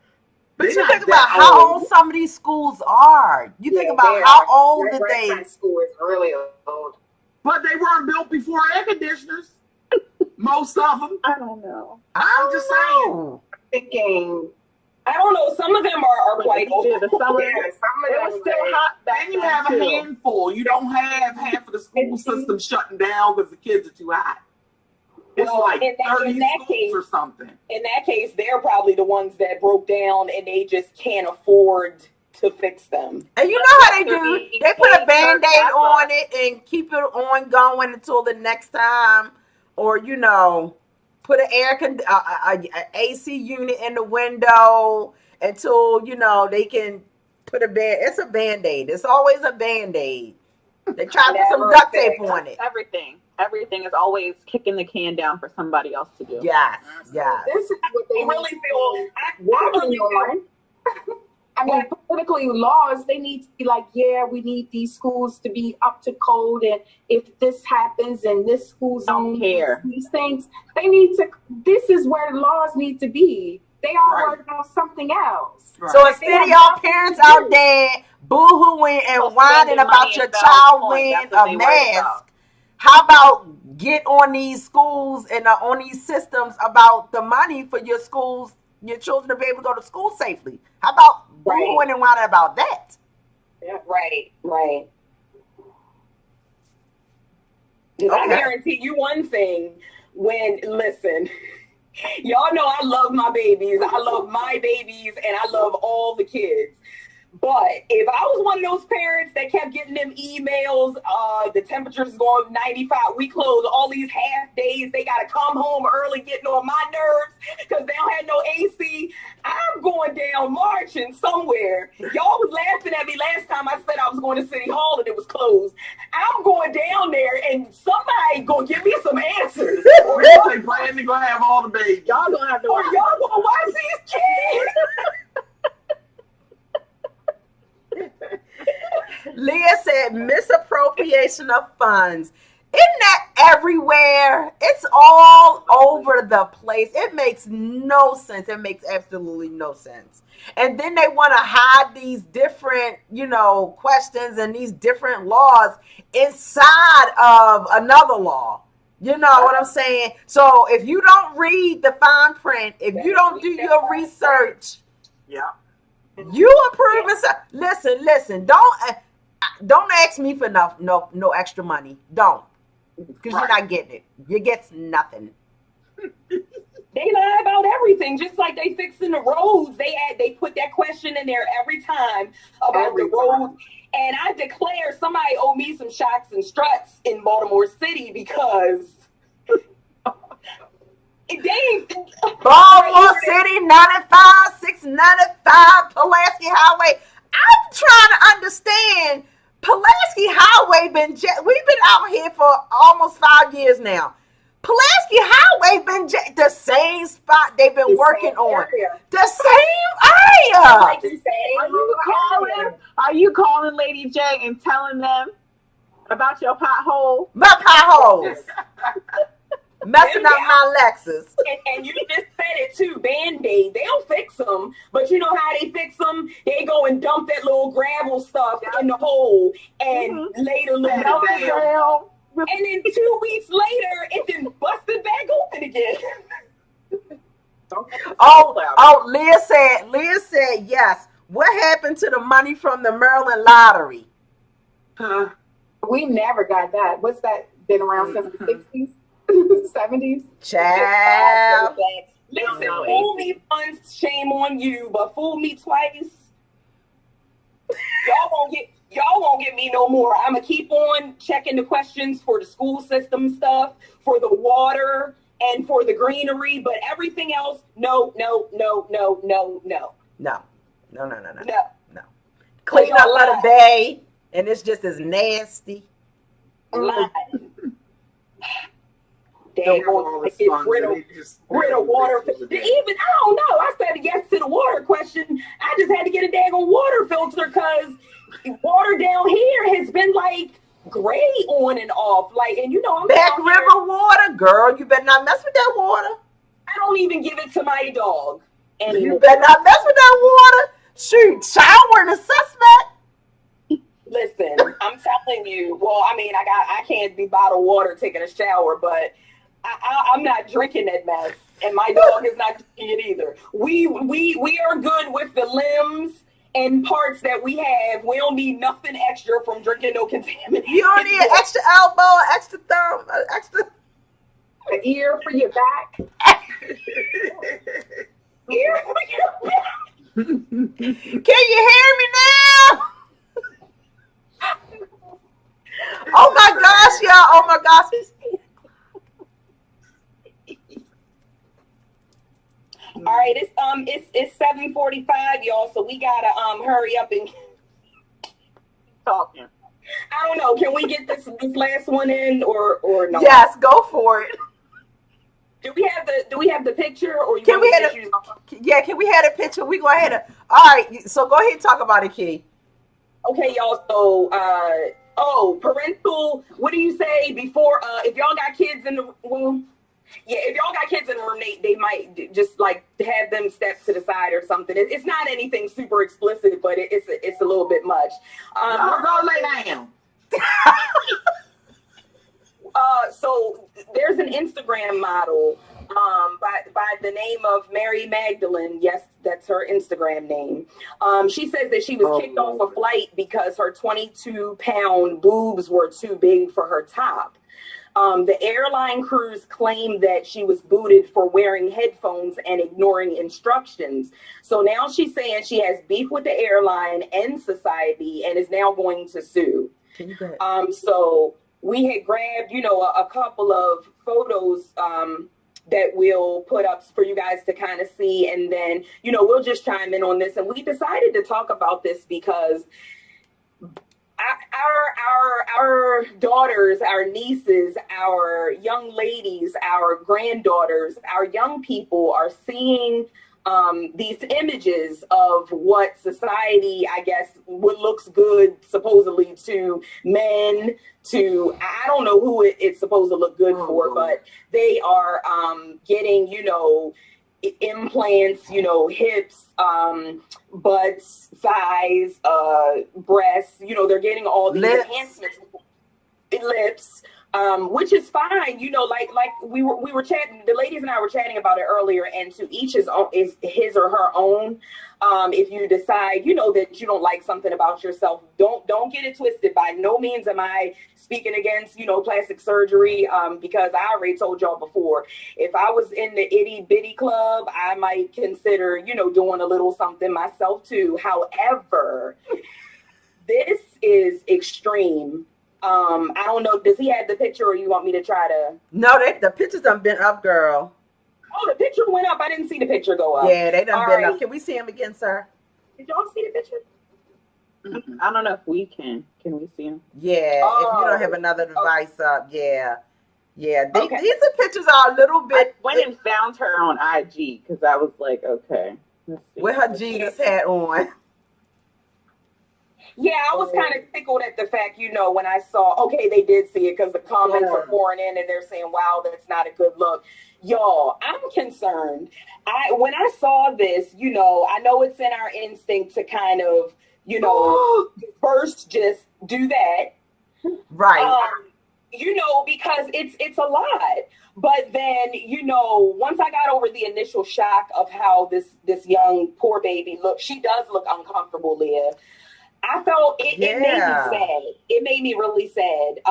But They're you not think that about how old. old some of these schools are. You think Yeah, about they how are. old did Red they? High School is really old. But they weren't built before air conditioners. Most of them. I don't know. I'm just saying. Oh. Thinking, I don't know. Some of them are quite old. Yeah, the summer, yeah, some of it them was still hot back Then you then, have a too. handful. You don't have half of the school system shutting down because the kids are too hot. It's Well, like in 30 that schools case- or something. In that case, they're probably the ones that broke down and they just can't afford to fix them. And you know how they do. They put a Band-Aid on it and keep it on going until the next time. Or, put an AC unit in the window until, they can put it's a Band-Aid. It's always a Band-Aid. They try to put some duct tape on it. Everything is always kicking the can down for somebody else to do. Yes, yes. this is what they I really feel. I working really feel. on. I mean, politically, laws, they need to be like, yeah, we need these schools to be up to code. And if this happens in this school zone, care. these things, this is where laws need to be. They are Right. working on something else. Right. So instead of y'all parents out there boo-hooing and whining about your child wearing a mask, how about get on these schools and on these systems about the money for your schools, your children to be able to go to school safely? How about boo-hooing and whining about that? Yeah. Right. 'Cause I guarantee you one thing. Listen, y'all know I love my babies. I love my babies and I love all the kids. But if I was one of those parents that kept getting them emails, the temperature's going 95, we close all these half days, they got to come home early, getting on my nerves because they don't have no AC, I'm going down marching somewhere. Y'all was laughing at me last time I said I was going to City Hall and it was closed. I'm going down there and somebody going to give me some answers. Or you say Brandon gonna have all the babies. Y'all gonna have to Or watch. y'all going to watch these kids. Leah said misappropriation of funds. Isn't that everywhere? It's all over the place. It makes no sense. It makes absolutely no sense. And then they want to hide these different, questions and these different laws inside of another law. You know what I'm saying? So if you don't read the fine print, if you don't do your research, Yeah. you approving. Listen. Don't ask me for no extra money. Don't, because you're not getting it. You get nothing. They lie about everything, just like they fixing the roads. They put that question in there every time about the roads. And I declare somebody owe me some shocks and struts in Baltimore City because Baltimore City 95, 695, Pulaski Highway. I'm trying to understand. Pulaski Highway we've been out here for almost 5 years now. Pulaski Highway been the same spot they've been working on. The same area. like you say, Are you calling Lady J and telling them about your pothole? My potholes. Messing up my Lexus. And you just said it too, Band-Aid. They'll fix them, but you know how they fix them? They go and dump that little gravel stuff in the hole and lay the little down. And then 2 weeks later, it then busted back open again. Leah said yes. What happened to the money from the Maryland lottery? Huh? We never got that. What's that? Been around since the 60s, 70s? Child. Listen, fool me once, shame on you, but fool me twice, y'all won't get me no more. I'm gonna keep on checking the questions for the school system stuff, for the water, and for the greenery, but everything else, no. Clean up Letter Bay, and it's just as nasty. Lying. Rid of water. Even I don't know. I said yes to the water question. I just had to get a daggone water filter because water down here has been like gray on and off. Like, and you know, I'm Back River water, girl. You better not mess with that water. I don't even give it to my dog anymore. You better not mess with that water. Shoot, showering a suspect. Listen, I'm telling you. Well, I mean, I can't be bottled water taking a shower, but I'm not drinking that mess, and my dog is not drinking it either. We are good with the limbs and parts that we have. We don't need nothing extra from drinking no contaminated. You don't need an extra elbow, extra thumb, an ear for your back. Ear for your back. Can you hear me now? Oh my gosh, y'all! Oh my gosh! All right, it's 7:45, y'all. So we gotta hurry up and talking. I don't know. Can we get this last one in or no? Yes, go for it. Do we have the picture or can we have can we have a picture? We go ahead and all right. So go ahead and talk about it, Key. Okay, y'all. So parental. What do you say before? If y'all got kids in the room. Yeah, if y'all got kids in the room, they might just like have them step to the side or something. It's not anything super explicit, but it's a little bit much. Go lay down. So there's an Instagram model by the name of Mary Magdalene. Yes, that's her Instagram name. She says that she was kicked off a flight because her 22-pound boobs were too big for her top. The airline crews claimed that she was booted for wearing headphones and ignoring instructions. So now she's saying she has beef with the airline and society and is now going to sue. Can you go ahead? So we had grabbed, a couple of photos that we'll put up for you guys to kind of see. And then, we'll just chime in on this. And we decided to talk about this because our daughters, our nieces, our young ladies, our granddaughters, our young people are seeing these images of what society, I guess, what looks good supposedly to men, to I don't know who it's supposed to look good for, but they are getting, implants, hips, butts, thighs, breasts, they're getting all these enhancements, lips, which is fine, like we were chatting, the ladies and I were chatting about it earlier, and to each his own, is his or her own. If you decide, that you don't like something about yourself, don't get it twisted. By no means am I speaking against, plastic surgery, because I already told y'all before, if I was in the itty bitty club, I might consider, doing a little something myself too. However, this is extreme. I don't know. Does he have the picture, or you want me to try to? No, the pictures done been up, girl. Oh, the picture went up. I didn't see the picture go up. Yeah, they done been up. Can we see him again, sir? Did y'all see the picture? I don't know if we can. Can we see him? Yeah, if you don't have another device up, yeah. Yeah, these pictures are a little bit. I went and found her on IG because I was like, okay. Let's see. With her Jesus hat on. Yeah, I was kind of tickled at the fact, when I saw, okay, they did see it because the comments are pouring in and they're saying, wow, that's not a good look. Y'all, I'm concerned. When I saw this, I know it's in our instinct to kind of, first just do that. Right. Because it's a lot. But then, once I got over the initial shock of how this young poor baby looks, she does look uncomfortable, Leah. I felt it made me sad. It made me really sad.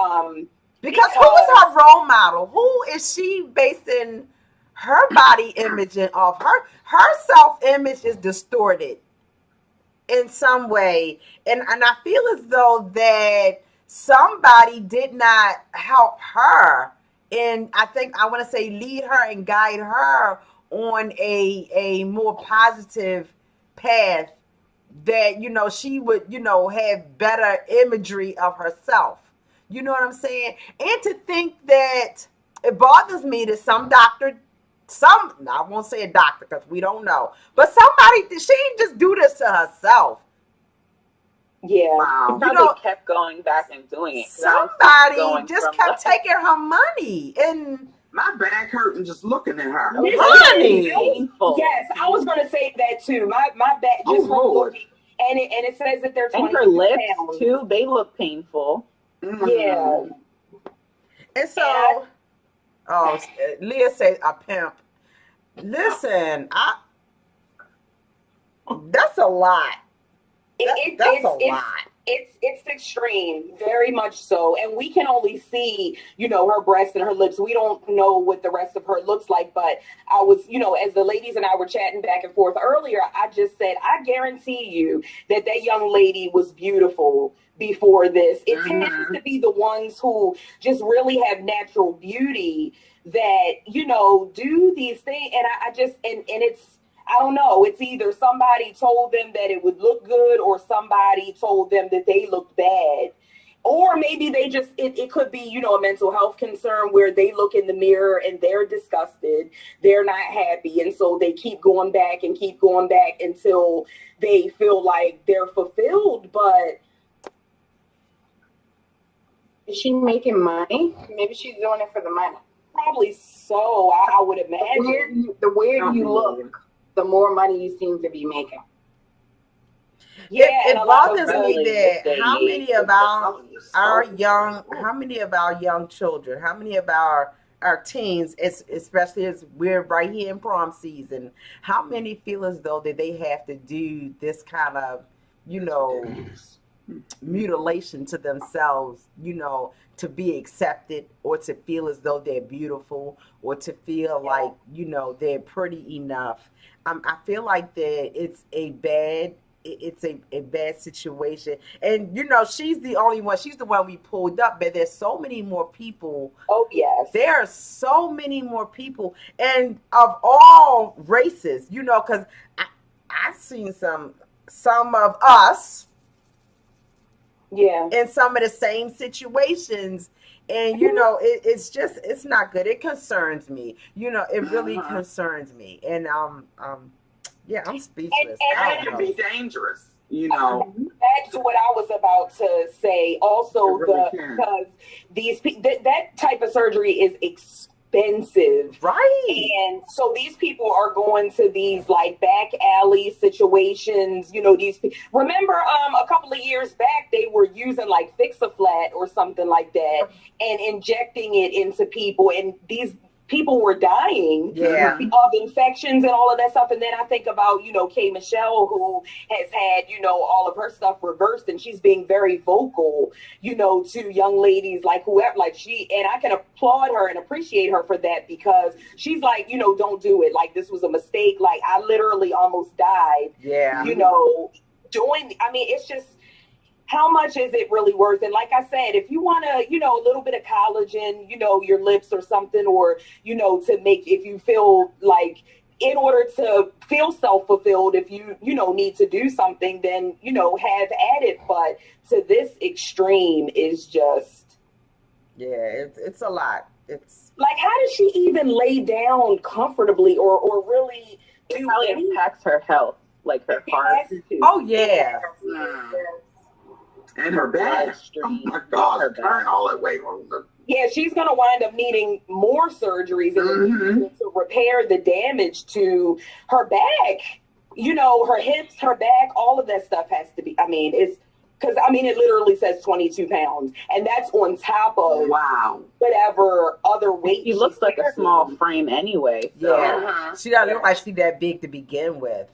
Because who is her role model? Who is she basing her body image off? Her self-image is distorted in some way. And I feel as though that somebody did not help her. And I think I want to say lead her and guide her on a more positive path that, she would, have better imagery of herself. You know what I'm saying? And to think that it bothers me that I won't say a doctor because we don't know, but somebody, she didn't just do this to herself. Yeah. Wow. They kept going back and doing it. Somebody just kept taking her money, and my back hurting just looking at her. Honey. Painful. Yes, I was going to say that too. My back just looking, and it says that they're 20 and her lips pounds. too. They look painful. Mm-hmm. Yeah. And so, Leah said a pimp. Listen, that's a lot. That's a lot. It's extreme, very much so. And we can only see, her breasts and her lips. We don't know what the rest of her looks like. But I was, as the ladies and I were chatting back and forth earlier, I just said, I guarantee you that young lady was beautiful before this. It tends to be the ones who just really have natural beauty that, do these things. And I just, and it's, I don't know. It's either somebody told them that it would look good or somebody told them that they looked bad. Or maybe they just, it could be, a mental health concern where they look in the mirror and they're disgusted. They're not happy. And so they keep going back until they feel like they're fulfilled. But is she making money? Maybe she's doing it for the money. Probably so, I would imagine. The weirder you look, the more money you seem to be making. Yeah, it bothers me that how many of our young children, how many of our teens, especially as we're right here in prom season, how many feel as though that they have to do this kind of, mutilation to themselves, to be accepted, or to feel as though they're beautiful, or to feel like, they're pretty enough. I feel like that it's a bad situation. And, she's the only one. She's the one we pulled up, but there's so many more people. Oh, yes. There are so many more people, and of all races, because I've seen some of us in some of the same situations. And, it's not good. It concerns me. It really concerns me. And, I'm speechless. And that can be dangerous, Back to what I was about to say. Also, because that type of surgery is expensive, right? And so these people are going to these like back alley situations. Remember, a couple of years back, they were using like Fix-A-Flat or something like that and injecting it into people, and these people were dying of infections and all of that stuff. And then I think about, K. Michelle, who has had, all of her stuff reversed, and she's being very vocal, to young ladies like whoever, like and I can applaud her and appreciate her for that, because she's like, don't do it. Like, this was a mistake. Like, I literally almost died, it's just, how much is it really worth? And like I said, if you want to, a little bit of collagen, your lips or something, or, to make, if you feel like, in order to feel self-fulfilled, if you, need to do something, then, have at it. But to this extreme is just. Yeah, it's a lot. It's like, how does she even lay down comfortably or really do? It probably impacts her health, like her heart. Oh, yeah. And her back. Oh my God, turn all the way on the. Yeah, she's going to wind up needing more surgeries in the future to repair the damage to her back. You know, her hips, her back, all of that stuff has to be. I mean, it's because it literally says 22 pounds, and that's on top of whatever other weight. She looks like a small frame anyway. So. Yeah, she doesn't look like she's that big to begin with.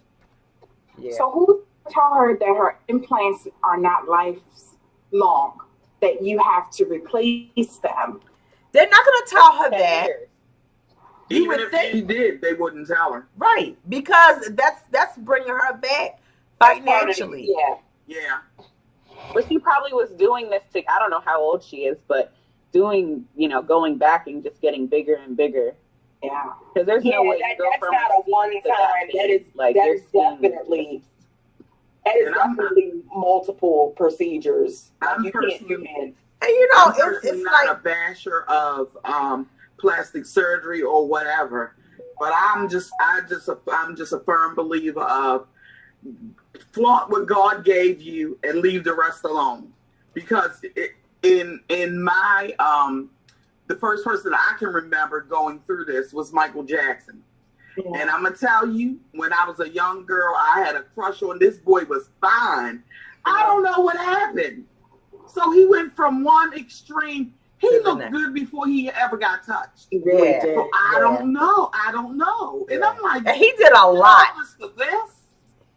Yeah. So who told her that her implants are not lifelong? That you have to replace them? They're not going to tell her that. Even if she did, they wouldn't tell her. Right, because that's bringing her back financially. Yeah. But she probably was doing this I don't know how old she is, but going back and just getting bigger and bigger. Yeah. Because there's no way that's not a one time. That is definitely multiple procedures. I'm you personally, can't. And it's not like a basher of plastic surgery or whatever, but I'm just a firm believer of flaunt what God gave you and leave the rest alone. Because in my the first person I can remember going through this was Michael Jackson. Yeah. And I'm going to tell you, when I was a young girl, I had a crush on this boy. Was fine. I don't know what happened. So he went from one extreme. He looked good before he ever got touched. He really did. So I don't know. And I'm like, and he did a lot. This.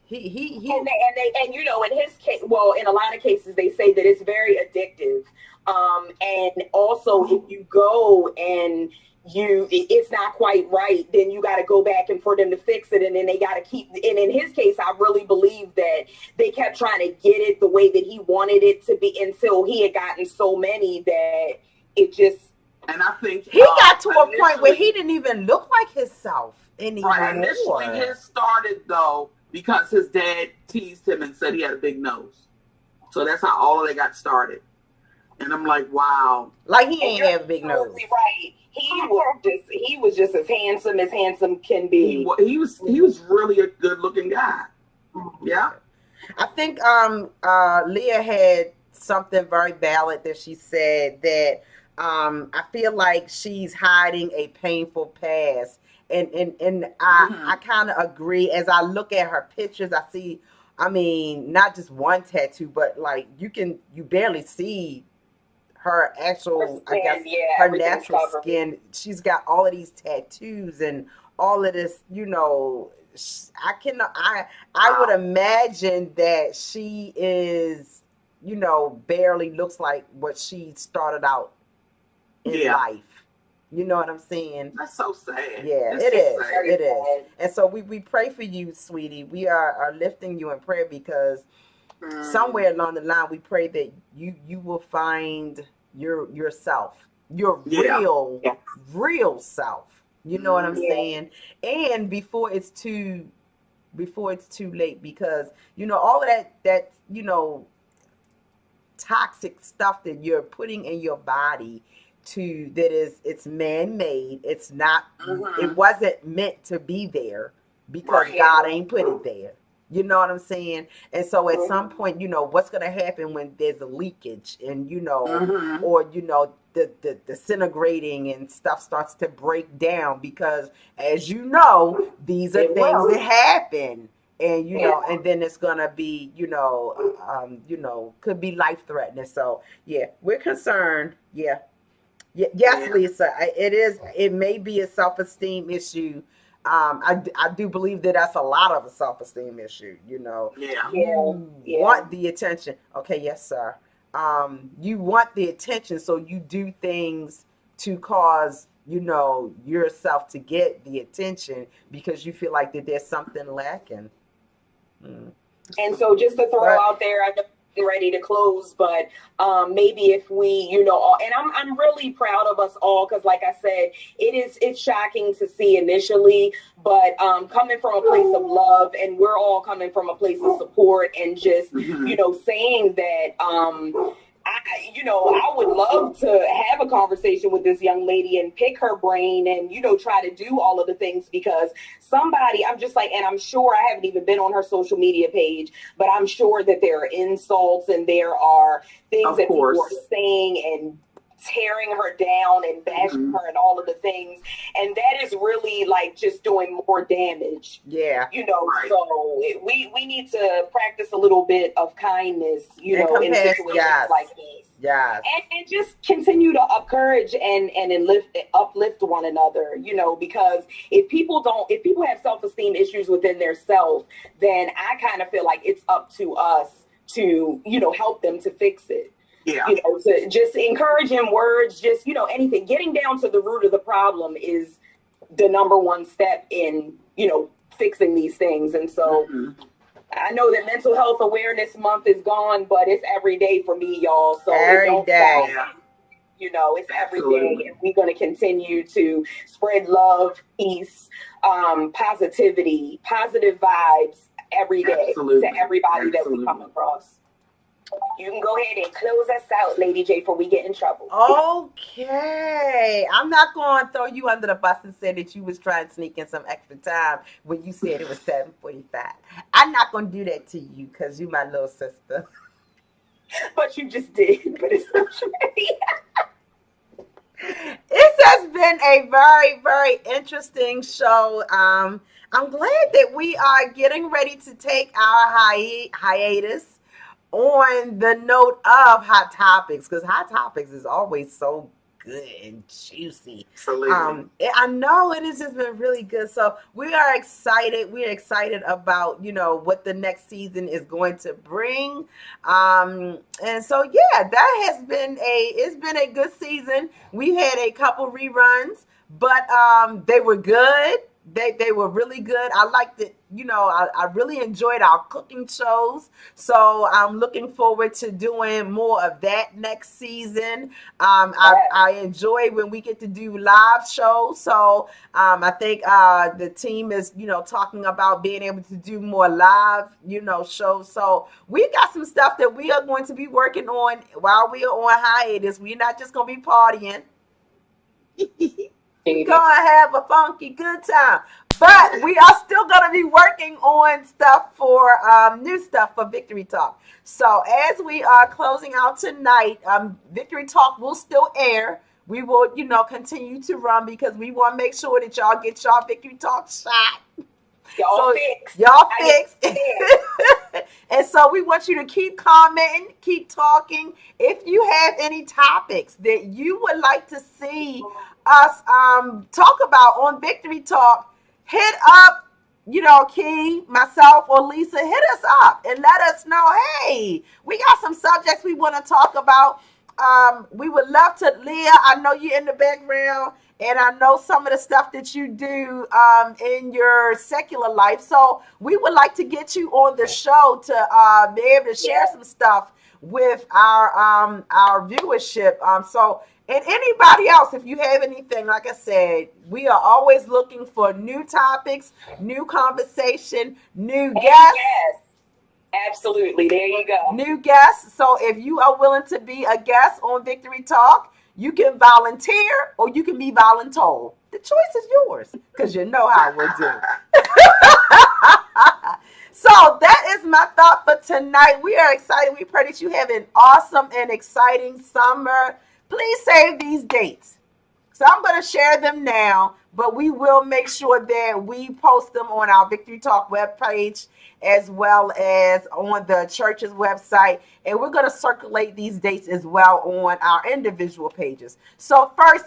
He and in his case, well, in a lot of cases, they say that it's very addictive. And also, if you go and it's not quite right, then you got to go back and for them to fix it, and then they got to keep. And in his case, I really believe that they kept trying to get it the way that he wanted it to be until he had gotten so many that it just. And I think he got to a point where he didn't even look like himself anymore. Right. Initially, his started though because his dad teased him and said he had a big nose, so that's how all of it got started. And I'm like, wow, like he ain't have a big nose. Right. He was just as handsome can be. He was really a good looking guy. Yeah. I think Leah had something very valid that she said that I feel like she's hiding a painful past. And I kind of agree. As I look at her pictures, I see, not just one tattoo, but like you barely see her actual, skin, her natural skin. She's got all of these tattoos and all of this, I would imagine that she is, barely looks like what she started out in life. You know what I'm saying? That's so sad. Yeah, it is. And so we pray for you, sweetie. We are lifting you in prayer because somewhere along the line, we pray that you will find yourself, your real self. You know what I'm saying? And before it's too late, because all of that toxic stuff that you're putting in your body it's man-made. It's not. It wasn't meant to be there because God ain't put it there. You know what I'm saying? And so at some point, what's going to happen when there's a leakage and, or, the disintegrating and stuff starts to break down because, as you know, these are things that happen. And, and then it's going to be, could be life-threatening. So, yeah, we're concerned. Yeah. Yes, Lisa, it may be a self-esteem issue. I do believe that that's a lot of a self-esteem issue, You want the attention. Okay, yes, sir. You want the attention, so you do things to cause, yourself to get the attention because you feel like that there's something lacking. And so just to throw out there, I know we're ready to close, but maybe if we, and I'm really proud of us all because, like I said, it's shocking to see initially, but coming from a place of love, and we're all coming from a place of support, and just saying that I would love to have a conversation with this young lady and pick her brain and, try to do all of the things, because I'm just like, and I'm sure I haven't even been on her social media page, but I'm sure that there are insults and there are things that people are saying and tearing her down and bashing her and all of the things. And that is really like just doing more damage. Yeah. Right. So we need to practice a little bit of kindness, in situations like this. Yes. And just continue to encourage and uplift one another, because if people have self-esteem issues within their self, then I kind of feel like it's up to us to, help them to fix it. Yeah. To just encouraging words, just, anything. Getting down to the root of the problem is the number one step in, fixing these things. And so I know that Mental Health Awareness Month is gone, but it's every day for me, y'all. So every day. It's every day. And we're going to continue to spread love, peace, positivity, positive vibes every day to everybody that we come across. You can go ahead and close us out, Lady J, before we get in trouble. Okay. I'm not going to throw you under the bus and say that you was trying to sneak in some extra time when you said it was 7:45. I'm not going to do that to you because you my little sister. But you just did. But it's social media. This has been a very, very interesting show. I'm glad that we are getting ready to take our hiatus on the note of Hot Topics, because Hot Topics is always so good and juicy. Absolutely. I know it has just been really good. So we are excited. We're excited about, what the next season is going to bring. And so, yeah, it's been a good season. We had a couple reruns, but they were good. They were really good. I liked it. I really enjoyed our cooking shows. So I'm looking forward to doing more of that next season. I enjoy when we get to do live shows. So I think the team is, talking about being able to do more live, shows. So we got some stuff that we are going to be working on while we are on hiatus. We're not just going to be partying. We're going to have a funky good time. But we are still going to be working on stuff for new stuff for Victory Talk. So as we are closing out tonight, Victory Talk will still air. We will, continue to run because we want to make sure that y'all get y'all Victory Talk shot. Y'all fixed. Y'all fixed. And so we want you to keep commenting, keep talking. If you have any topics that you would like to see us talk about on Victory Talk, hit up, Key, myself, or Lisa, hit us up and let us know, hey, we got some subjects we want to talk about. We would love to, Leah, I know you're in the background, and I know some of the stuff that you do in your secular life. So we would like to get you on the show to be able to share some stuff with our viewership. And anybody else, if you have anything, like I said, we are always looking for new topics, new conversation, new guests. Yes, absolutely. There you go. New guests. So if you are willing to be a guest on Victory Talk, you can volunteer or you can be voluntold. The choice is yours because you know how we do. So that is my thought for tonight. We are excited. We pray that you have an awesome and exciting summer. Please save these dates. So I'm going to share them now, but we will make sure that we post them on our Victory Talk webpage as well as on the church's website. And we're going to circulate these dates as well on our individual pages. So first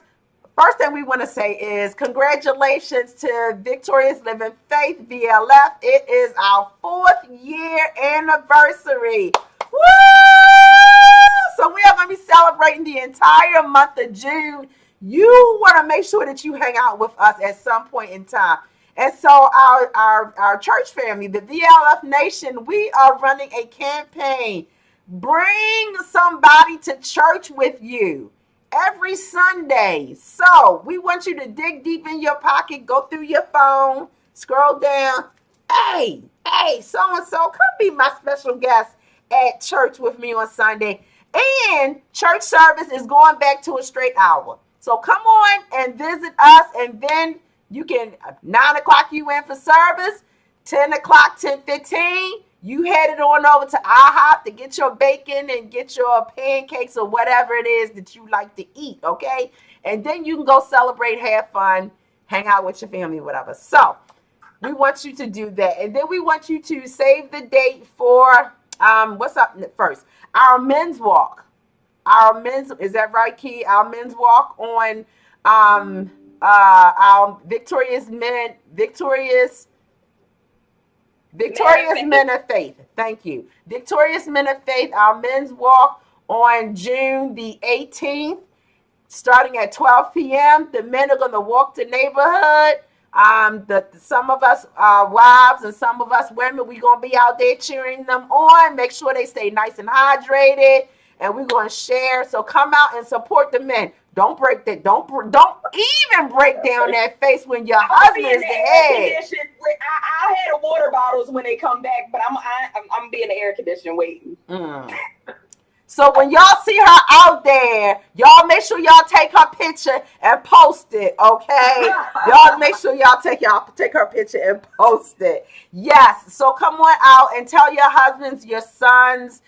thing we want to say is congratulations to Victorious Living Faith VLF. It is our 4th year anniversary. Woo! So we are going to be celebrating the entire month of June. You want to make sure that you hang out with us at some point in time. And so our church family, the VLF Nation, we are running a campaign. Bring somebody to church with you every Sunday. So we want you to dig deep in your pocket, go through your phone, scroll down. Hey, so-and-so, come be my special guest at church with me on Sunday. And church service is going back to a straight hour. So come on and visit us, and then you can 9 o'clock you in for service, 10 o'clock, 10:15. You headed on over to IHOP to get your bacon and get your pancakes or whatever it is that you like to eat, okay? And then you can go celebrate, have fun, hang out with your family, whatever. So we want you to do that. And then we want you to save the date for, what's up first? Our men's walk. Is that right, Key? Our men's walk on our victorious men of faith. Thank you. Victorious Men of Faith, our men's walk on June the 18th, starting at 12 p.m. The men are going to walk the neighborhood. Some of us wives and some of us women, we're going to be out there cheering them on. Make sure they stay nice and hydrated. And we're going to share. So come out and support the men. Don't break that. Don't even break down that face when your husband is the head. I'll have the water bottles when they come back, but I'm be in the air condition waiting. So when y'all see her out there, y'all make sure y'all take her picture and post it, okay? Y'all make sure y'all take her picture and post it. Yes. So come on out and tell your husbands, your sons,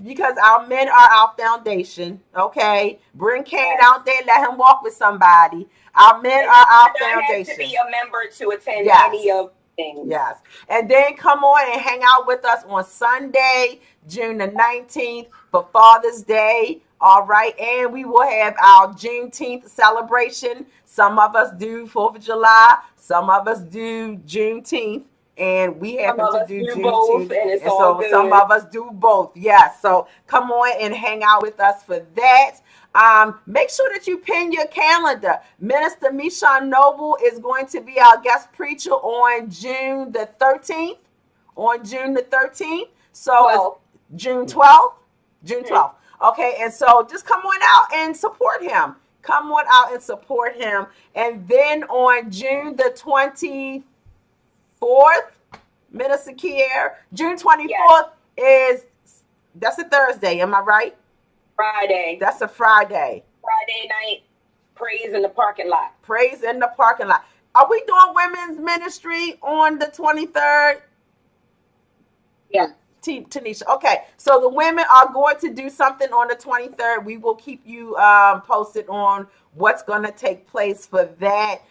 because our men are our foundation, okay? Bring Kane out there, let him walk with somebody. Our men are our foundation. Have to be a member to attend any of things. Yes. And then come on and hang out with us on Sunday, June the 19th for Father's Day. All right. And we will have our Juneteenth celebration. Some of us do 4th of July. Some of us do Juneteenth. And we happen to do Juneteenth, and so some of us do both. Yes, so come on and hang out with us for that. Make sure that you pin your calendar. Minister Michon Noble is going to be our guest preacher on June the 13th. So it's June 12th. June 12th. Okay, and so just come on out and support him. And then on June the 24th, Minister Kier, June 24th that's a Thursday, am I right? Friday. That's a Friday. Friday night, praise in the parking lot. Are we doing women's ministry on the 23rd? Yeah. Tanisha. Okay, so the women are going to do something on the 23rd. We will keep you posted on what's going to take place for that.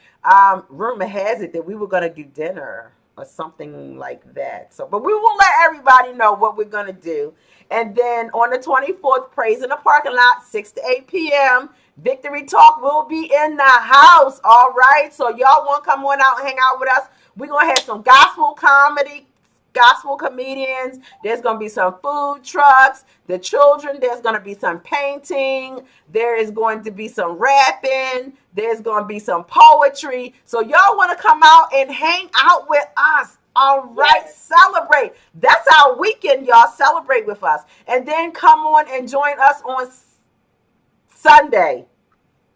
Rumor has it that we were going to do dinner or something like that. So, but we will let everybody know what we're going to do. And then on the 24th, praise in the parking lot, 6 to 8 p.m. Victory Talk will be in the house. All right. So y'all want to come on out and hang out with us. We're going to have some gospel comedy, gospel comedians. There's going to be some food trucks. The children, there's going to be some painting. There is going to be some rapping. There's going to be some poetry. So y'all want to come out and hang out with us. All right, celebrate. That's our weekend, y'all. Celebrate with us. And then come on and join us on Sunday.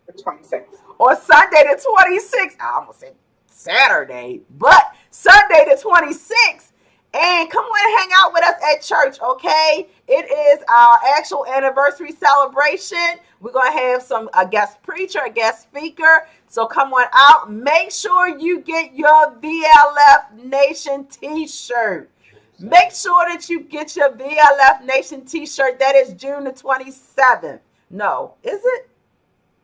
The 26th. Or Sunday the 26th. I almost said Saturday, but Sunday the 26th. And come on and hang out with us at church, okay? It is our actual anniversary celebration. We're going to have a guest preacher, a guest speaker. So come on out. Make sure you get your VLF Nation t-shirt. Make sure that you get your VLF Nation t-shirt. That is June the 27th. No, is it?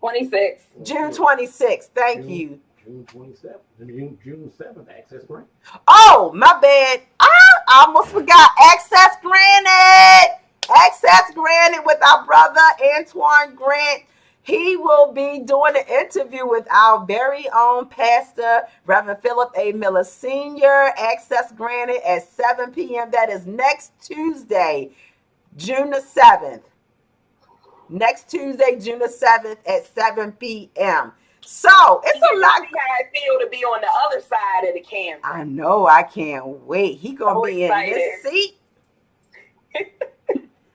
26th. June 26th. Thank you. June 27th. June 7th, Access Grant. Oh, my bad. I almost forgot. Access granted with our brother Antoine Grant. He will be doing an interview with our very own pastor, Reverend Philip A. Miller Sr. Access granted at 7 p.m. That is next Tuesday, June the 7th. Next Tuesday, June the 7th at 7 p.m. So it's a lot. See how I feel to be on the other side of the camera. I know. I can't wait. He gonna be excited in this seat.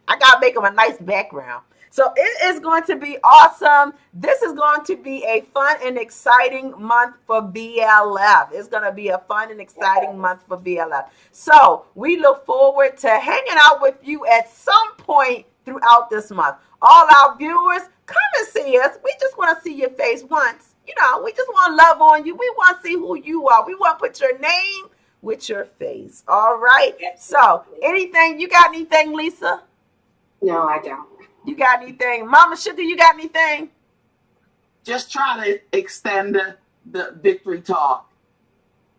I gotta make him a nice background. So it is going to be awesome. This is going to be a fun and exciting month for BLF. It's going to be a fun and exciting month for BLF. So we look forward to hanging out with you at some point throughout this month. All our viewers, come and see us. We just want to see your face once. You know, we just want to love on you. We want to see who you are. We want to put your name with your face. All right. So, you got anything, Lisa? No, I don't. You got anything? Mama Sugar, you got anything? Just try to extend the victory talk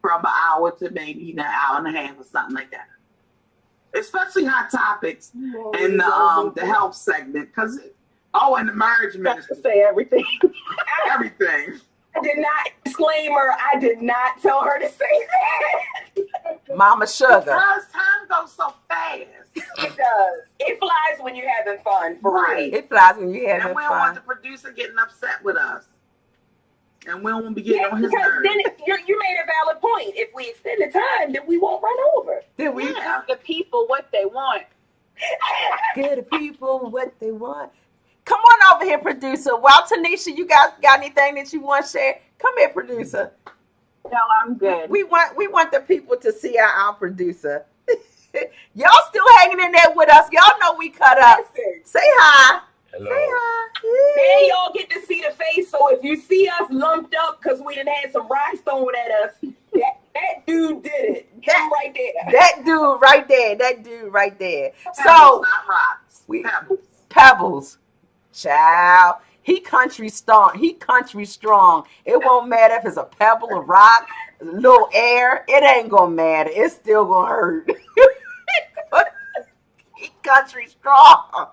from an hour to maybe an hour and a half or something like that. Especially hot topics and the health segment, because and the marriage ministry. Say everything. Everything. I did not, disclaimer, I did not tell her to say that. Mama Sugar. Because time goes so fast. It does. It flies when you're having fun, for real. It flies when you're having And we fun. don't want the producer getting upset with us. And we don't want to be getting on his because nerves. then you made a valid point. If we extend the time, then we won't run over. Then we Give the people what they want. give the people what they want. Come on over here, producer. Well, Tanisha, you guys got anything that you want to share? Come here, producer. No, I'm good. We want the people to see our producer. Y'all still hanging in there with us. Y'all know we cut up. Listen, Say hi. Hello. Say hi. then y'all get to see the face. So if you see us lumped up because we done had some rocks thrown at us, that dude did it. Him right there. That dude right there. Pebbles, So not rocks. Pebbles. Pebbles. Child. He country strong. It won't matter if it's a pebble, a rock, a little air. It ain't gonna matter. It's still gonna hurt. He country strong.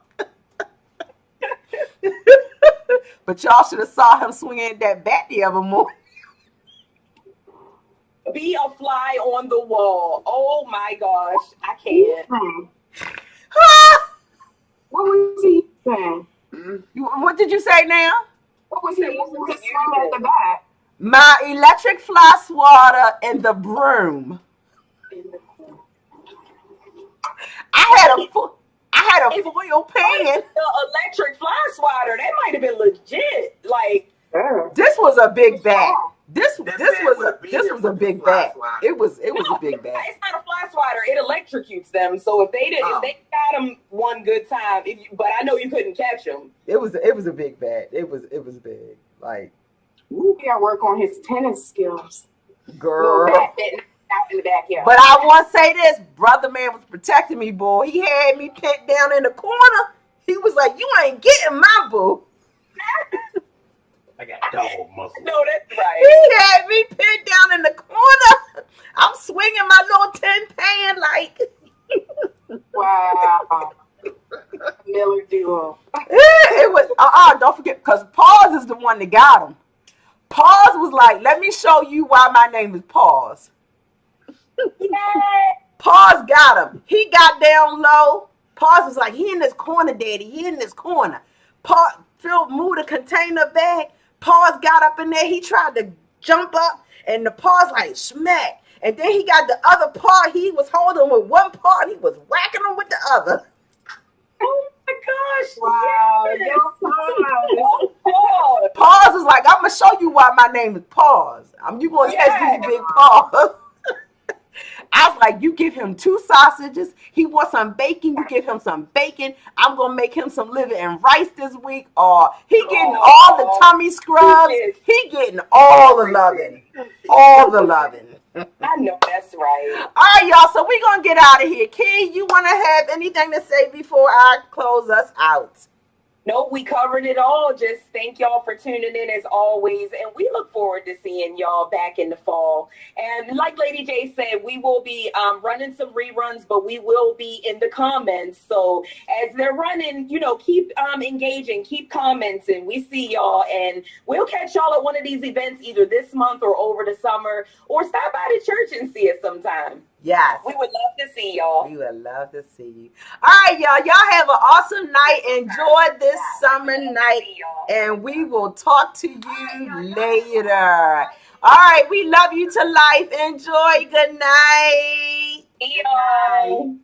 But y'all should have saw him swinging that bat the other morning. Be a fly on the wall. Oh my gosh. I can't. What was he saying? What did you say now? What was he swinging at the back? My electric fly swatter and the broom. I had a foil pan. The electric fly swatter, that might have been legit. Like, This was a big bat. This That was bat a would be this there was a with the big fly bat. swatter. It was a no, big bat. it's not a fly swatter. It electrocutes them. So if they got them one good time, but I know you couldn't catch them. It was a big bat. It was big. Like, He got to work on his tennis skills. girl. Little bat that knocked out in the backyard. But I want to say this, brother man was protecting me, boy. He had me pinned down in the corner. He was like, "You ain't getting my boo." I got dog muscle. No, that's right. He had me pinned down in the corner. I'm swinging my little tin pan like. Wow. Miller duo. It was don't forget, because Pause is the one that got him. Pause was like, "Let me show you why my name is Pause." Pause got him. He got down low. Pause was like, "He in this corner, daddy. He in this corner." Phil moved the container back. Pause got up in there. He tried to jump up, and the Pause like smack. And then he got the other paw. He was holding with one paw. And he was whacking him with the other. Oh my gosh. Wow. Yes. Yo, Oh, Pause was like, "I'm gonna show you why my name is Pause. You gonna catch these big paws." I was like, "You give him 2 sausages. He wants some bacon. You give him some bacon. I'm gonna make him some liver and rice this week. Or he getting all the tummy scrubs. He getting all the loving, all the loving." I know that's right. All right, y'all. So we're gonna get out of here. Key, you want to have anything to say before I close us out? Nope, we covered it all. Just thank y'all for tuning in as always. And we look forward to seeing y'all back in the fall. And like Lady J said, we will be running some reruns, but we will be in the comments. So as they're running, keep engaging, keep commenting. We see y'all, and we'll catch y'all at one of these events either this month or over the summer, or stop by the church and see us sometime. Yes. We would love to see y'all. We would love to see you. All right, y'all. Y'all have an awesome night. Enjoy this summer night. And we will talk to you later. All right. We love you to life. Enjoy. Good night. See y'all.